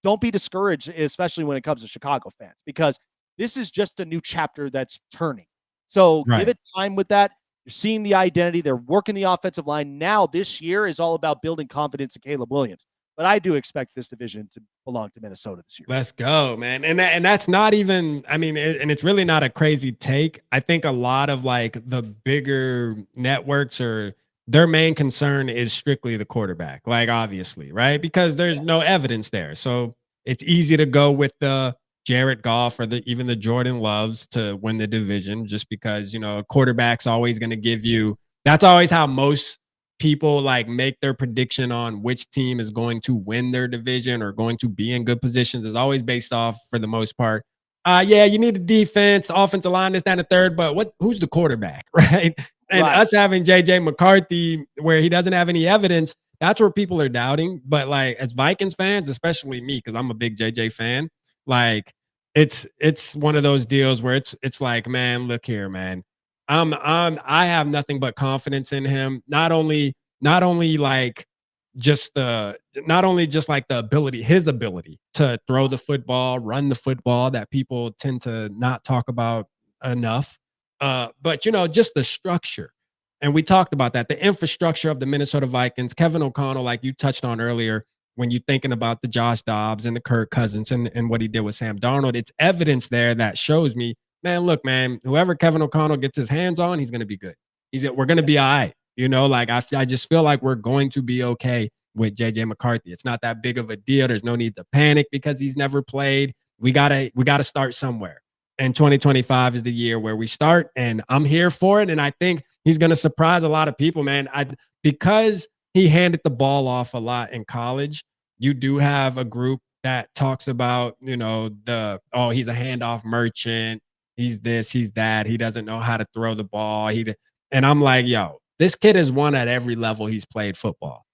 don't be discouraged, especially when it comes to Chicago fans, because this is just a new chapter that's turning. So give it time with that. You're seeing the identity. They're working the offensive line. Now this year is all about building confidence in Caleb Williams. But I do expect this division to belong to Minnesota this year. Let's go, man. And that's not even, I mean, and it's really not a crazy take. I think a lot of like the bigger networks or their main concern is strictly the quarterback, like obviously, right? Because there's no evidence there. So it's easy to go with the Jared Goff or even the Jordan Loves to win the division just because, a quarterback's always going to give you, that's always how most people like make their prediction on which team is going to win their division or going to be in good positions is always based off, for the most part. You need a defense, offensive line, this, that, and the third, but who's the quarterback, right? And us having JJ McCarthy where he doesn't have any evidence, that's where people are doubting. But like as Vikings fans, especially me, because I'm a big JJ fan, like it's one of those deals where it's like, man, look here, man. I have nothing but confidence in him. Not only just like the ability, his ability to throw the football, run the football that people tend to not talk about enough. But just the structure. And we talked about that, the infrastructure of the Minnesota Vikings, Kevin O'Connell, like you touched on earlier, when you're thinking about the Josh Dobbs and the Kirk Cousins and what he did with Sam Darnold, it's evidence there that shows me, man, look, man, whoever Kevin O'Connell gets his hands on, he's going to be good. We're going to be all right. Like I just feel like we're going to be okay with JJ McCarthy. It's not that big of a deal. There's no need to panic because he's never played. We gotta start somewhere. And 2025 is the year where we start, and I'm here for it. And I think he's going to surprise a lot of people, man. Because he handed the ball off a lot in college, you do have a group that talks about, he's a handoff merchant. He's this, he's that. He doesn't know how to throw the ball. And I'm like, yo, this kid has won at every level he's played football.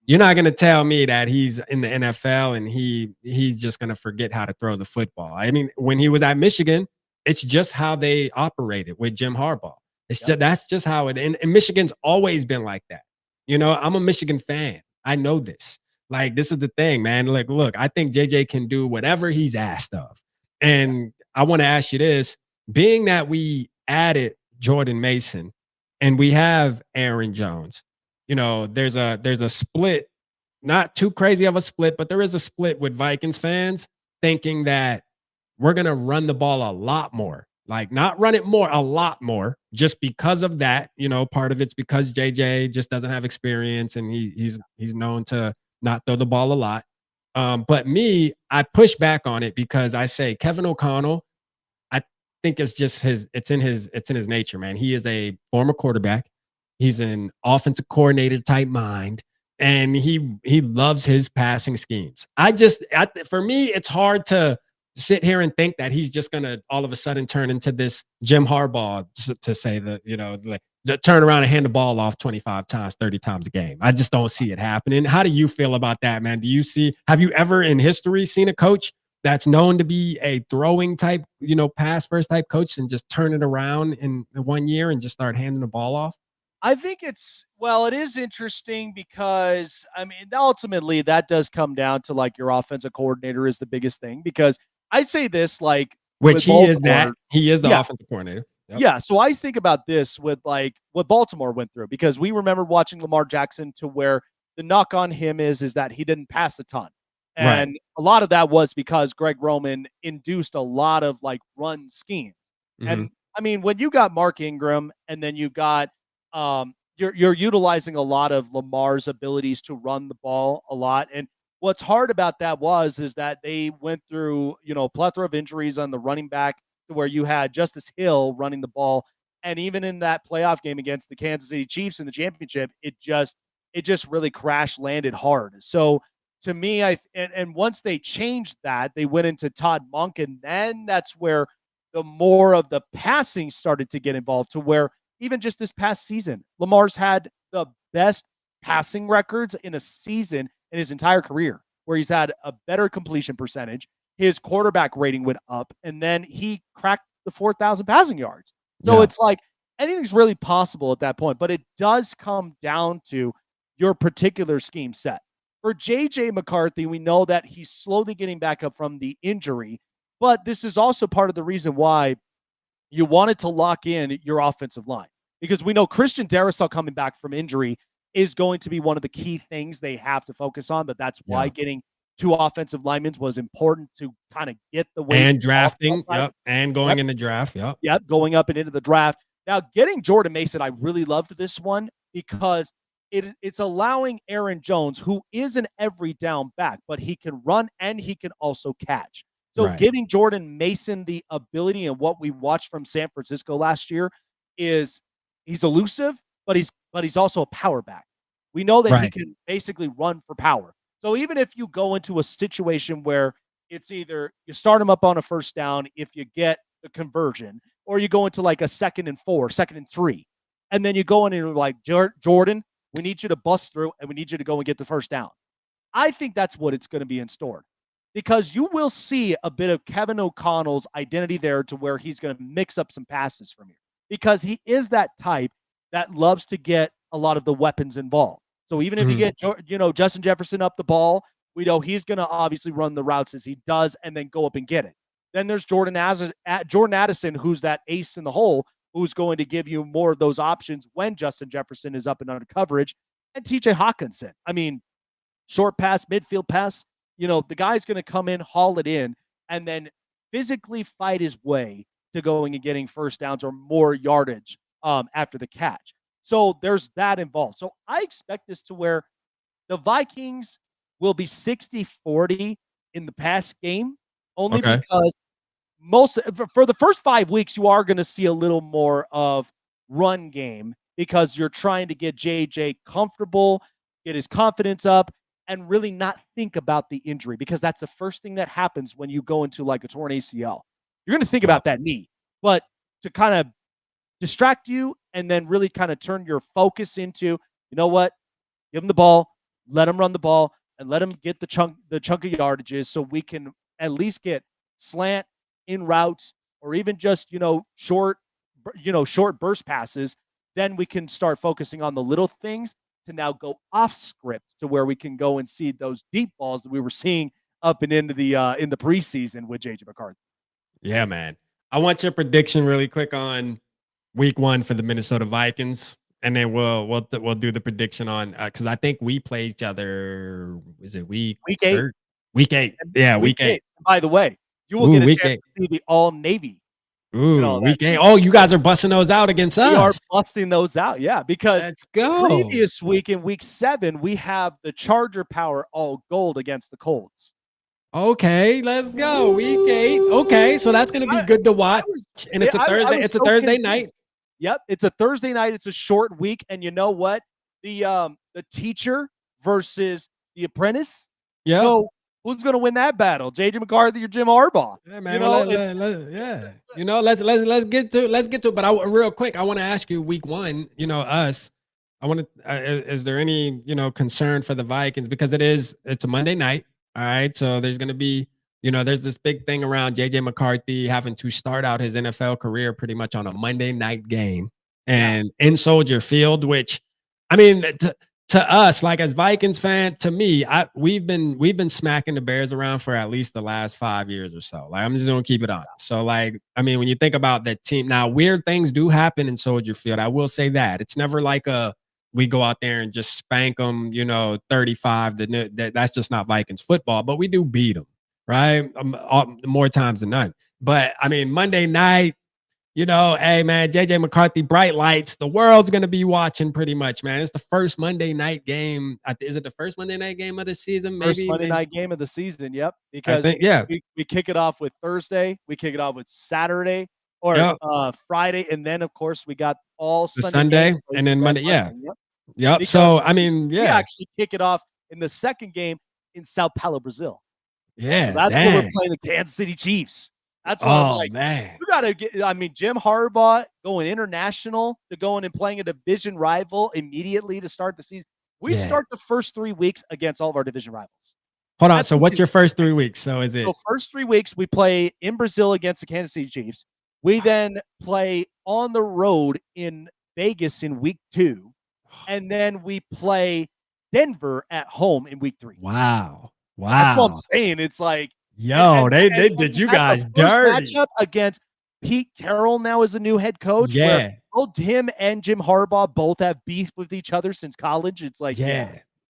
You're not going to tell me that he's in the NFL and he's just going to forget how to throw the football. I mean, when he was at Michigan, it's just how they operated with Jim Harbaugh. That's just how it, and Michigan's always been like that. I'm a Michigan fan. I know this. Like, this is the thing, man. Like, look, I think JJ can do whatever he's asked of. And I want to ask you this, being that we added Jordan Mason and we have Aaron Jones, there's a split, not too crazy of a split, but there is a split with Vikings fans thinking that we're going to run the ball a lot more, like not run it more, a lot more, just because of that. Part of it's because JJ just doesn't have experience and he's known to not throw the ball a lot. But me, I push back on it because I say Kevin O'Connell, I think it's in his nature, man. He is a former quarterback. He's an offensive coordinator type mind, and he loves his passing schemes. For me, it's hard to sit here and think that he's just gonna all of a sudden turn into this Jim Harbaugh to say that, like turn around and hand the ball off 25 times, 30 times a game. I just don't see it happening. How do you feel about that, man? Have you ever in history seen a coach that's known to be a throwing type, pass first type coach and just turn it around in 1 year and just start handing the ball off? I think it is interesting because I mean, ultimately that does come down to like your offensive coordinator is the biggest thing because I say this like Which with he is Baltimore, he is the yeah, offensive coordinator. Yep. yeah. So I think about this with like what Baltimore went through because we remember watching Lamar Jackson to where the knock on him is that he didn't pass a ton. Right. And a lot of that was because Greg Roman induced a lot of like run scheme. Mhm. And I mean, when you got Mark Ingram and then you got you're utilizing a lot of Lamar's abilities to run the ball a lot. And what's hard about that is that they went through, a plethora of injuries on the running back to where you had Justice Hill running the ball. And even in that playoff game against the Kansas City Chiefs in the championship, it just really crash landed hard. So to me, and once they changed that, they went into Todd Monk, and then that's where the more of the passing started to get involved to where even just this past season, Lamar's had the best passing records in a season in his entire career, where he's had a better completion percentage. His quarterback rating went up, and then he cracked the 4,000 passing yards. So it's like anything's really possible at that point, but it does come down to your particular scheme set. For JJ McCarthy, we know that he's slowly getting back up from the injury, but this is also part of the reason why you wanted to lock in your offensive line because we know Christian Darrisaw coming back from injury is going to be one of the key things they have to focus on. But that's why getting two offensive linemen was important to kind of get the way and drafting. Yep. And going in the draft. Yep. Yep. Going up and into the draft. Now, getting Jordan Mason, I really loved this one because it's allowing Aaron Jones, who is an every down back, but he can run and he can also catch. So giving Jordan Mason the ability and what we watched from San Francisco last year is he's elusive, but he's also a power back. We know that he can basically run for power. So even if you go into a situation where it's either you start him up on a first down if you get the conversion, or you go into like a 2nd and 4, 2nd and 3, and then you go in and you're like, Jordan, we need you to bust through and we need you to go and get the first down. I think that's what it's going to be in store. Because you will see a bit of Kevin O'Connell's identity there to where he's going to mix up some passes from here. Because he is that type that loves to get a lot of the weapons involved. So even if you get, Justin Jefferson up the ball, we know he's going to obviously run the routes as he does and then go up and get it. Then there's Jordan Addison, who's that ace in the hole, who's going to give you more of those options when Justin Jefferson is up and under coverage. And TJ Hawkinson. I mean, short pass, midfield pass. The guy's going to come in, haul it in, and then physically fight his way to going and getting first downs or more yardage after the catch. So there's that involved. So I expect this to where the Vikings will be 60-40 in the pass game, only because for the first 5 weeks, you are going to see a little more of run game because you're trying to get JJ comfortable, get his confidence up, and really not think about the injury because that's the first thing that happens when you go into like a torn ACL. You're going to think about that knee, but to kind of distract you and then really kind of turn your focus into, you know what, give him the ball, let him run the ball, and let him get the chunk of yardages so we can at least get slant in routes or even just, short burst passes. Then we can start focusing on the little things to now go off script to where we can go and see those deep balls that we were seeing up and into the in the preseason with JJ McCarthy. Yeah, man. I want your prediction really quick on week 1 for the Minnesota Vikings, and then we'll do the prediction on because I think we play each other. Is it week 8? Week 8. Yeah, week 8. By the way, you will get a chance to see the all Navy Ooh, week 8. Oh, you guys are busting those out against us. We are busting those out, yeah, because Let's the go. previous week in week 7, we have the Charger Power all gold against the Colts. Okay, let's go. Week 8. Okay, so that's gonna be good to watch. And it's a Thursday. It's a Thursday night. Yep, it's a Thursday night. It's a short week, and you know what? The teacher versus the apprentice. Yeah. So who's gonna win that battle? JJ McCarthy or Jim Harbaugh? Yeah, man. Let's get to it. But real quick, I want to ask you, week 1. Us. I want to. Is there any concern for the Vikings, because it's a Monday night? All right, so there's going to be there's this big thing around JJ McCarthy having to start out his NFL career pretty much on a Monday night game and in Soldier Field, which I mean. To us, like as Vikings fans, to me, we've been smacking the Bears around for at least the last 5 years or so. Like, I'm just gonna keep it on. So, like, I mean, when you think about that team, now weird things do happen in Soldier Field. I will say that it's never like we go out there and just spank them, 35. That's just not Vikings football. But we do beat them, right? More times than none. But I mean, Monday night. Hey, man, JJ McCarthy, bright lights. The world's going to be watching pretty much, man. It's the first Monday night game. Is it the first Monday night game of the season? Maybe. First Monday night game of the season, yep. Because we kick it off with Thursday. We kick it off with Saturday or Friday. And then, of course, we got all Sunday games, and then Monday. Yeah. Yep. Because so, I mean, we actually kick it off in the second game in Sao Paulo, Brazil. Yeah. So that's where we're playing the Kansas City Chiefs. That's what I'm like, man. You got to get, I mean, Jim Harbaugh going international to going and playing a division rival immediately to start the season. We start the first 3 weeks against all of our division rivals. Hold on. So what's your first 3 weeks? So is it? So first 3 weeks, we play in Brazil against the Kansas City Chiefs. We then play on the road in Vegas in week 2. And then we play Denver at home in week 3. Wow. That's what I'm saying. It's like, yo, they did you guys dirty. Matchup against Pete Carroll now as a new head coach. Yeah. Where both him and Jim Harbaugh both have beef with each other since college. It's like,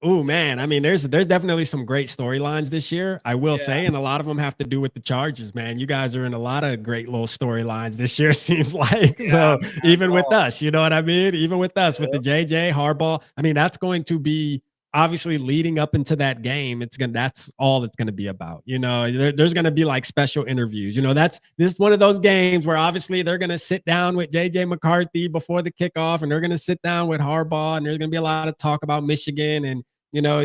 Oh, man. I mean, there's definitely some great storylines this year, I will say, and a lot of them have to do with the Chargers, man. You guys are in a lot of great little storylines this year, seems like. So even with us, you know what I mean? Even with us, with the JJ Harbaugh, I mean, that's going to be obviously leading up into that game. That's all it's going to be about. There's going to be like special interviews. This is one of those games where obviously they're going to sit down with JJ McCarthy before the kickoff, and they're going to sit down with Harbaugh, and there's going to be a lot of talk about Michigan and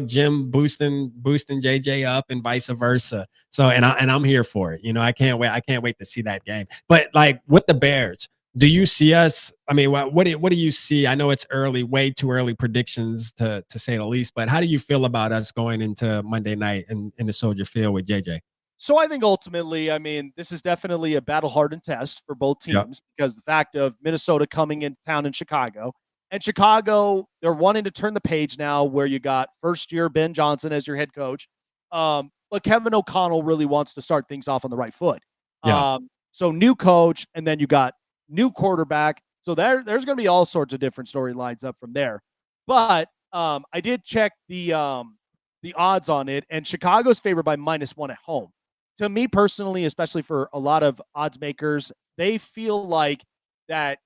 Jim boosting JJ up and vice versa. So, and I'm here for it. I can't wait to see that game. But like with the Bears, do you see us? I mean, what do you see? I know it's early, way too early predictions to say the least, but how do you feel about us going into Monday night in the Soldier Field with JJ? So I think ultimately, I mean, this is definitely a battle-hardened test for both teams because the fact of Minnesota coming in town in Chicago. And Chicago, they're wanting to turn the page now where you got first-year Ben Johnson as your head coach. But Kevin O'Connell really wants to start things off on the right foot. So new coach, and then you got new quarterback. So there's going to be all sorts of different storylines up from there. But I did check the odds on it, and Chicago's favored by -1 at home. To me personally, especially for a lot of odds makers, they feel like that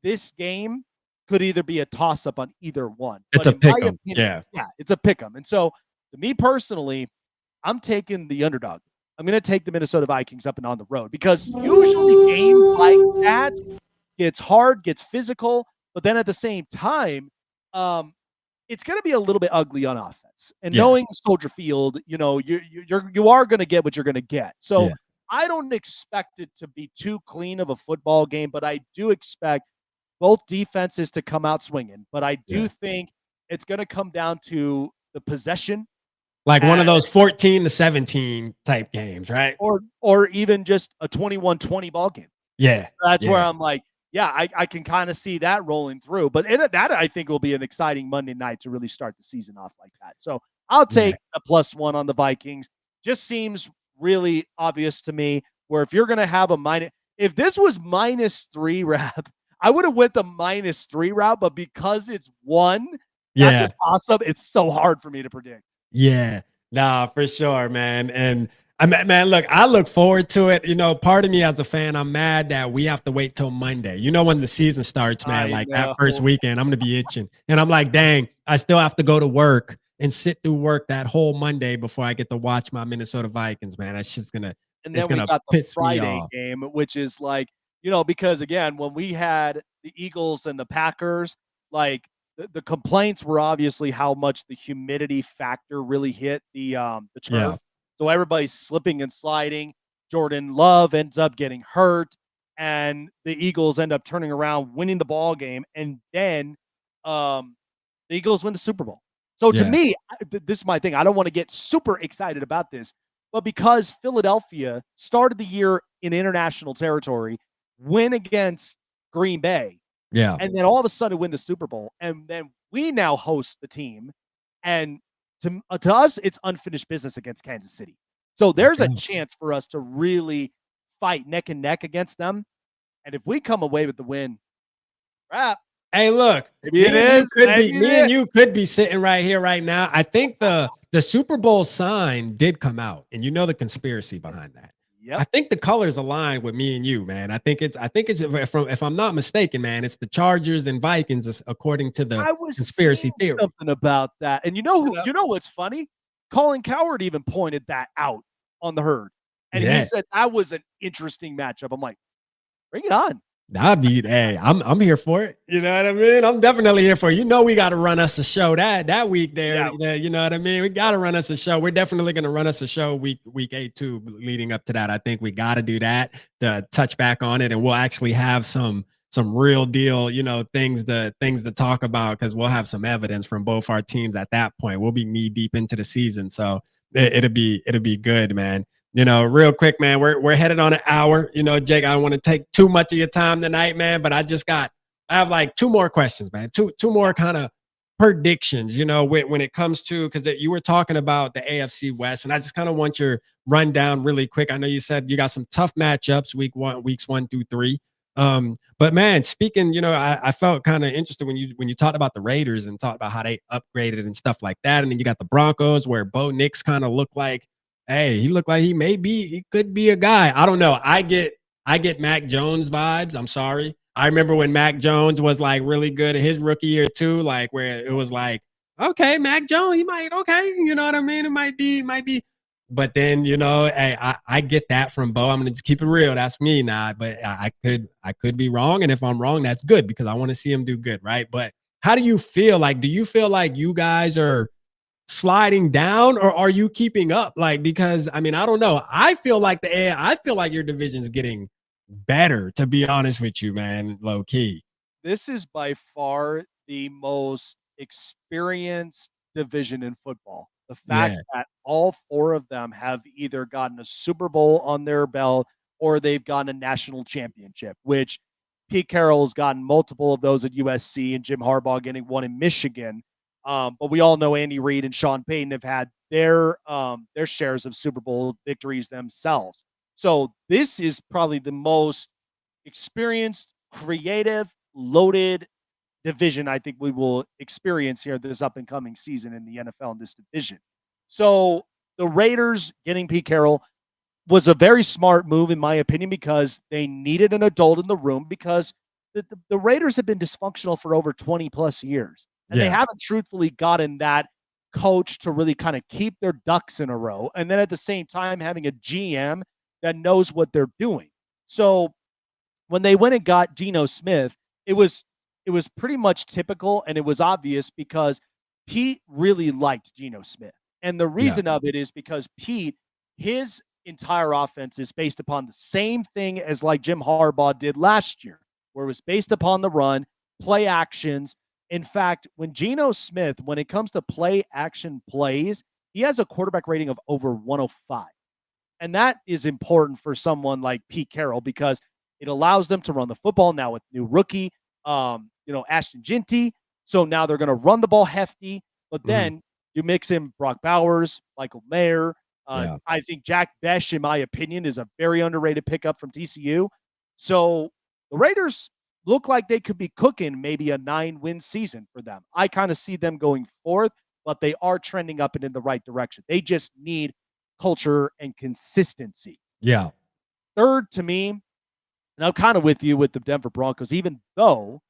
this game could either be a toss-up on either one. It's a pick-em. Yeah, it's a pick-em. And so to me personally, I'm taking the underdog. I'm going to take the Minnesota Vikings up and on the road because usually games like that gets hard, gets physical, but then at the same time, it's going to be a little bit ugly on offense. And knowing Soldier Field, you are going to get what you're going to get. So I don't expect it to be too clean of a football game, but I do expect both defenses to come out swinging. But I do think it's going to come down to the possession. Like one of those 14-17 type games, right? Or even just a 21-20 ball game. Yeah. That's where I'm like, I can kind of see that rolling through. But that I think will be an exciting Monday night to really start the season off like that. So I'll take a +1 on the Vikings. Just seems really obvious to me where if you're going to have if this was -3 wrap, I would have went the -3 route, but because it's 1, that's a toss-up. It's so hard for me to predict. Yeah, nah, for sure, man. And Man, look, I look forward to it. You know, part of me as a fan, I'm mad that we have to wait till Monday. You know, when the season starts, man, I like that know. first weekend, I'm going to be itching. And I'm like, dang, I still have to go to work and sit through work that whole Monday before I get to watch my Minnesota Vikings, man. That's just And it's then we going to got the piss me Friday off. game, which is like, because again, when we had the Eagles and the Packers, like the complaints were obviously how much the humidity factor really hit the Yeah. turf. So everybody's slipping and sliding. Jordan Love ends up getting hurt, and the Eagles end up turning around, winning the ball game, and then the Eagles win the Super Bowl. So to Yeah. me, this is my thing. I don't want to get super excited about this, but because Philadelphia started the year in international territory, win against Green Bay, Yeah. and then all of a sudden win the Super Bowl, and then we now host the team, and to us, it's unfinished business against Kansas City. So Let's there's go. a chance for us to really fight neck and neck against them, and if we come away with the win, crap. Hey, look, Maybe it is. Maybe it me and is. you could be sitting right here right now. I think the Super Bowl sign did come out, and you know the conspiracy behind that. I Yep. think the colors align with me and you, man. I think it's from, if I'm not mistaken, man, it's the Chargers and Vikings according to the I was conspiracy seeing theory. something about that. And you know You who? know? You know what's funny? Colin Coward even pointed that out on the herd, and he Yeah. said that was an interesting matchup. I'm like, bring it on. That'd be, hey, I'm here for it. You know what I mean? I'm definitely here for it. You know, we got to run us a show that week there. Yeah. You know what I mean? We got to run us a show. We're definitely going to run us a show week 8 too, leading up to that. I think we got to do that to touch back on it, and we'll actually have some real deal, things to talk about, because we'll have some evidence from both our teams at that point. We'll be knee deep into the season, so it'll be good, man. Real quick, man, we're headed on an hour. Jake, I don't want to take too much of your time tonight, man, but I have like two more questions, man. Two more kind of predictions, when it comes to, because you were talking about the AFC West, and I just kind of want your rundown really quick. I know you said you got some tough matchups weeks 1 through 3. But man, speaking, I felt kind of interested when you talked about the Raiders and talked about how they upgraded and stuff like that. And then you got the Broncos, where Bo Nix kind of looked like, hey, he looked like he could be a guy. I don't know. I get Mac Jones vibes. I'm sorry. I remember when Mac Jones was like really good in his rookie year too, like where it was like, okay, Mac Jones, he might, okay, you know what I mean? It might be. But then, hey, I get that from Bo. I'm gonna just keep it real. That's me now. But I could be wrong. And if I'm wrong, that's good, because I want to see him do good, right? But how do you feel? Like, do you feel like you guys are sliding down, or are you keeping up? Like, because I mean, I don't know. I feel like your division's getting better, to be honest with you, man, low key. This is by far the most experienced division in football. The fact Yeah. that all four of them have either gotten a Super Bowl on their belt or they've gotten a national championship, which Pete Carroll's gotten multiple of those at USC and Jim Harbaugh getting one in Michigan. But we all know Andy Reid and Sean Payton have had their shares of Super Bowl victories themselves. So this is probably the most experienced, creative, loaded division I think we will experience here this up and coming season in the NFL in this division. So the Raiders getting Pete Carroll was a very smart move, in my opinion, because they needed an adult in the room, because the Raiders have been dysfunctional for over 20 plus years. And they Yeah. haven't truthfully gotten that coach to really kind of keep their ducks in a row. And then at the same time, having a GM that knows what they're doing. So when they went and got Geno Smith, it was pretty much typical, and it was obvious because Pete really liked Geno Smith. And the Yeah. reason of it is because Pete, his entire offense is based upon the same thing as like Jim Harbaugh did last year, where it was based upon the run, play actions. In fact, when Geno Smith, when it comes to play action plays, he has a quarterback rating of over 105. And that is important for someone like Pete Carroll, because it allows them to run the football now with new rookie, Ashton Ginty. So now they're going to run the ball hefty, but Mhm. then you mix in Brock Bowers, Michael Mayer. Yeah. I think Jack Besh, in my opinion, is a very underrated pickup from TCU. So the Raiders look like they could be cooking maybe a 9-win season for them. I kind of see them going forth, but they are trending up and in the right direction. They just need culture, and consistency. Yeah. Third, to me, and I'm kind of with you with the Denver Broncos, even though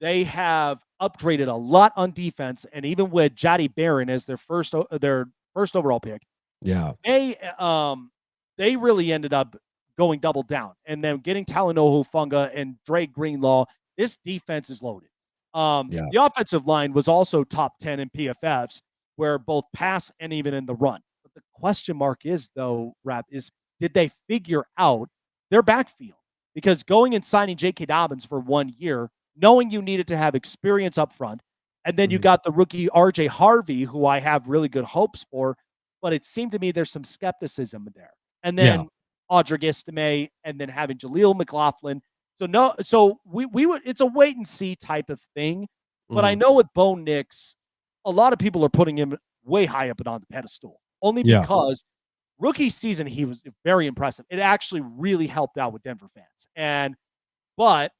they have upgraded a lot on defense, and even with Jody Barron as their first overall pick, Yeah. they really ended up going double down, and then getting Talanoa Hufanga and Dre Greenlaw. This defense is loaded. Yeah. The offensive line was also top 10 in PFFs, where both pass and even in the run. But the question mark is, though, Rap, is did they figure out their backfield? Because going and signing J.K. Dobbins for 1 year, knowing you needed to have experience up front, and then you got the rookie R.J. Harvey, who I have really good hopes for, but it seemed to me there's some skepticism there. And then Audric Estime, and then having Jaleel McLaughlin. So we would, it's a wait and see type of thing. But I know with Bo Nix, a lot of people are putting him way high up and on the pedestal, only because rookie season he was very impressive. It actually really helped out with Denver fans. But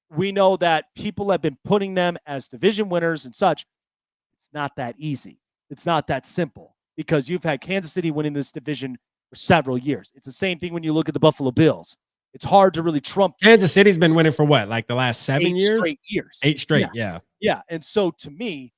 we know that people have been putting them as division winners and such. It's not that easy. It's not that simple, because you've had Kansas City winning this division for several years. It's the same thing when you look at the Buffalo Bills. It's hard to really trump. Kansas City's been winning for what, like the last 7 years? 8 straight years. 8 straight, yeah. Yeah. And so to me,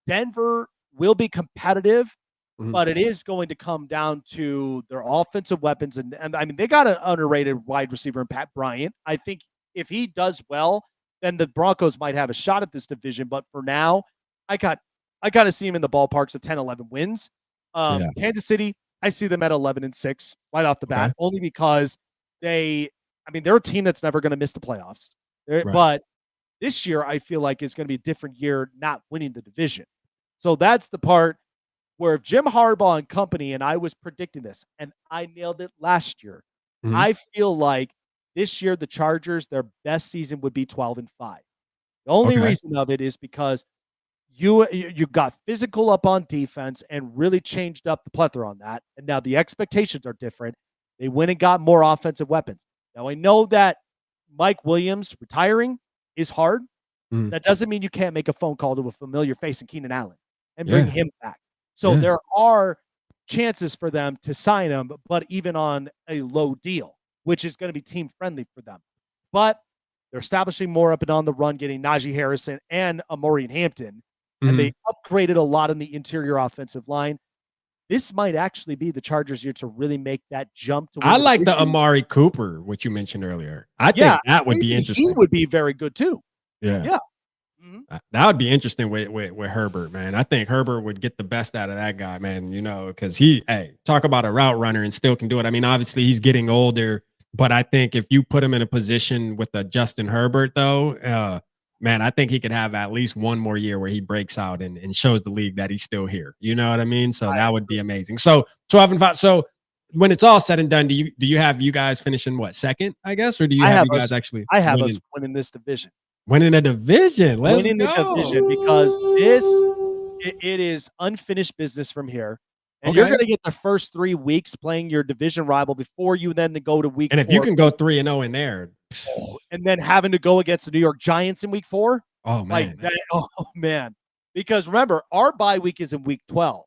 Denver will be competitive, but it is going to come down to their offensive weapons. And I mean, they got an underrated wide receiver in Pat Bryant. I think if he does well, then the Broncos might have a shot at this division. But for now, I kind of see him in the ballparks of 10, 11 wins. Kansas City, I see them at 11-6 right off the bat, only because they're a team that's never going to miss the playoffs. But this year, I feel like is going to be a different year not winning the division. So that's the part where if Jim Harbaugh and company, and I was predicting this, and I nailed it last year, I feel like this year the Chargers, their best season would be 12-5. The only reason of it is because you got physical up on defense and really changed up the plethora on that. And now the expectations are different. They went and got more offensive weapons. Now I know that Mike Williams retiring is hard. That doesn't mean you can't make a phone call to a familiar face in Keenan Allen and bring him back. So there are chances for them to sign him, but even on a low deal, which is going to be team friendly for them. But they're establishing more up and on the run, getting Najee Harrison and Amorian Hampton, and they upgraded a lot in the interior offensive line. This might actually be the Chargers' year to really make that jump. I like the Amari Cooper, which you mentioned earlier. I think that would be interesting. He would be very good too. Yeah. That would be interesting with Herbert, man. I think Herbert would get the best out of that guy, man, because talk about a route runner and still can do it. I mean, obviously he's getting older, but I think if you put him in a position with a Justin Herbert, though, man, I think he could have at least one more year where he breaks out and shows the league that he's still here. You know what I mean? So that would be amazing. So 12-5. So when it's all said and done, do you have you guys finishing second, I guess, or do you have you guys actually? I have us winning this division. Winning a division. Let's winning go. The division, because it is unfinished business from here. And you're going to get the first 3 weeks playing your division rival before you then go to week 4. And if you can go 3-0 in there. And then having to go against the New York Giants in week 4. Oh, man. Man. Because remember, our bye week is in week 12.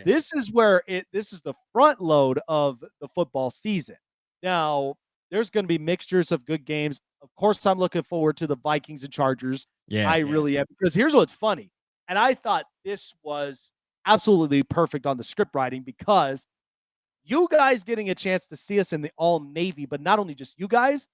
This is where this is the front load of the football season. Now, there's going to be mixtures of good games. Of course, I'm looking forward to the Vikings and Chargers. I really am. Because here's what's funny. And I thought this was absolutely perfect on the script writing, because you guys getting a chance to see us in the all Navy, but not only just you guys,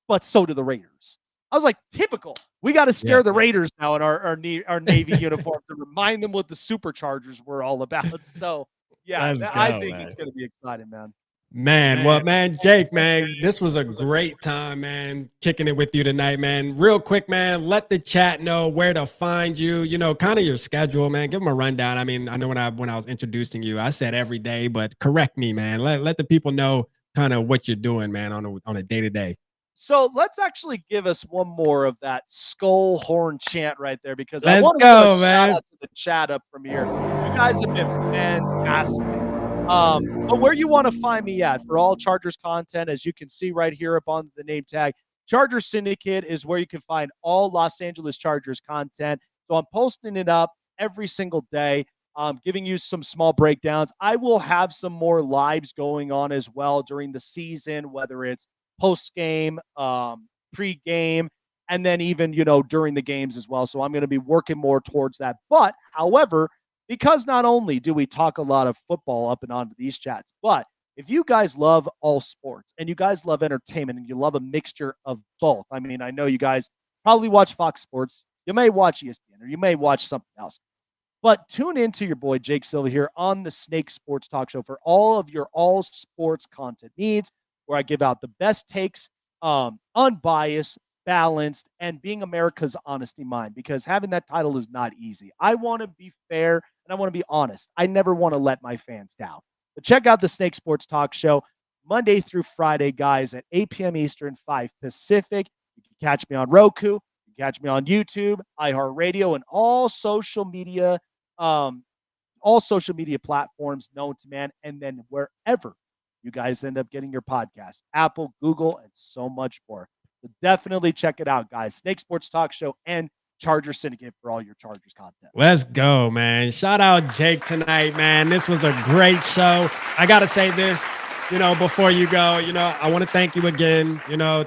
but so do the Raiders. I was like, typical. We got to scare the Raiders now in our Navy uniforms and remind them what the Superchargers were all about. So, I think it's going to be exciting, man. Man, Jake, man, this was a great time, man, kicking it with you tonight, man. Real quick, man, let the chat know where to find you, kind of your schedule, man. Give them a rundown. I mean, I know when I was introducing you, I said every day, but correct me, man. Let the people know kind of what you're doing, man, on a day-to-day. So let's actually give us one more of that skull horn chant right there, because I want to give a shout out to the chat up from here. You guys have been fantastic. But where you want to find me at for all Chargers content, as you can see right here up on the name tag, Chargers Syndicate is where you can find all Los Angeles Chargers content. So I'm posting it up every single day. giving you some small breakdowns. I will have some more lives going on as well during the season, whether it's post-game, pre-game, and then even, during the games as well. So I'm going to be working more towards that. But, however, because not only do we talk a lot of football up and onto these chats, but if you guys love all sports and you guys love entertainment and you love a mixture of both, I mean, I know you guys probably watch Fox Sports. You may watch ESPN or you may watch something else. But tune into your boy Jake Silva here on the Snake Sports Talk Show for all of your all sports content needs, where I give out the best takes, unbiased, balanced, and being America's honesty mind, because having that title is not easy. I want to be fair and I want to be honest. I never want to let my fans down. But check out the Snake Sports Talk Show Monday through Friday, guys, at 8 p.m. Eastern, 5 Pacific. You can catch me on Roku. You can catch me on YouTube, iHeartRadio, and all social media platforms known to man, and then wherever you guys end up getting your podcast, Apple, Google, and so much more. So definitely check it out, guys. Snake Sports Talk Show and Charger Syndicate for all your Chargers content. Let's go, man. Shout out Jake tonight, man. This was a great show. I got to say this, before you go, I want to thank you again.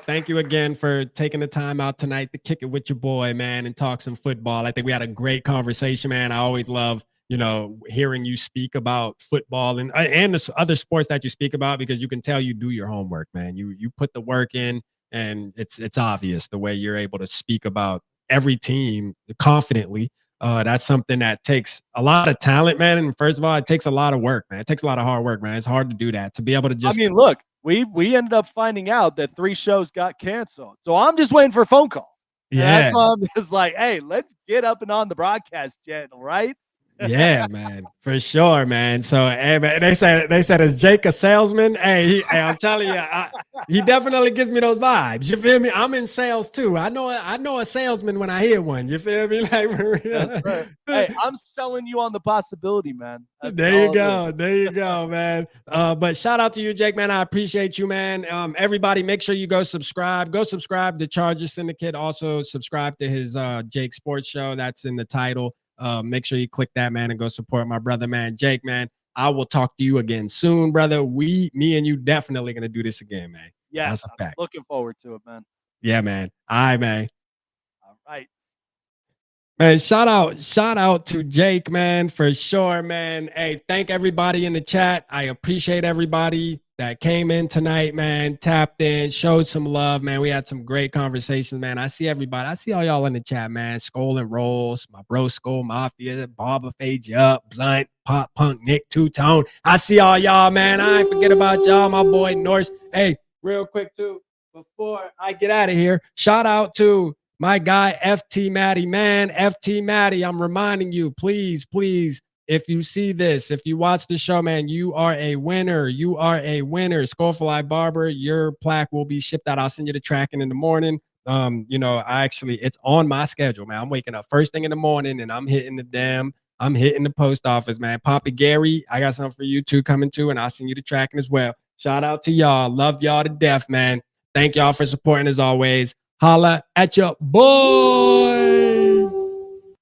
Thank you again for taking the time out tonight to kick it with your boy, man, and talk some football. I think we had a great conversation, man. I always love, hearing you speak about football and the other sports that you speak about, because you can tell you do your homework, man. You put the work in, and it's obvious the way you're able to speak about every team confidently. That's something that takes a lot of talent, man. And first of all, it takes a lot of work, man. It takes a lot of hard work, man. It's hard to do that, to be able to just. I mean, look, we ended up finding out that 3 shows got canceled. So I'm just waiting for a phone call. Yeah. And that's why I'm just like, hey, let's get up and on the broadcast channel, right? Yeah, man, for sure, man. So, hey, man, they said, is Jake a salesman? Hey, I'm telling you, he definitely gives me those vibes. You feel me? I'm in sales too. I know a salesman when I hear one. You feel me? Like, that's right. Hey, I'm selling you on the possibility, man. That's there you go, man. But shout out to you, Jake, man. I appreciate you, man. Everybody, make sure you go subscribe. Go subscribe to Charger Syndicate. Also, subscribe to his Jake Sports Show. That's in the title. Make sure you click that, man, and go support my brother, man. Jake, man, I will talk to you again soon, brother. Me and you definitely going to do this again, man. Yes, I'm looking forward to it, man. Yeah, man. All right, man. All right. Man, shout out to Jake, man, for sure, man. Hey, thank everybody in the chat. I appreciate everybody that came in tonight, man, tapped in, showed some love, man. We had some great conversations, man. I see everybody. I see all y'all in the chat, man. Skull and Rolls, my bro, Skull Mafia, Barber Fade You Up, Blunt, Pop Punk, Nick Two-Tone. I see all y'all, man. I ain't forget about y'all, my boy Norse. Hey, real quick, too, before I get out of here, shout out to my guy, FT Matty, man. FT Matty, I'm reminding you, please, if you see this, if you watch the show, man, you are a winner. You are a winner. Skullfly Barber, your plaque will be shipped out. I'll send you the tracking in the morning. It's on my schedule, man. I'm waking up first thing in the morning and I'm hitting the post office, man. Papa Gary, I got something for you too coming too, and I'll send you the tracking as well. Shout out to y'all. Love y'all to death, man. Thank y'all for supporting as always. Holla at your boy.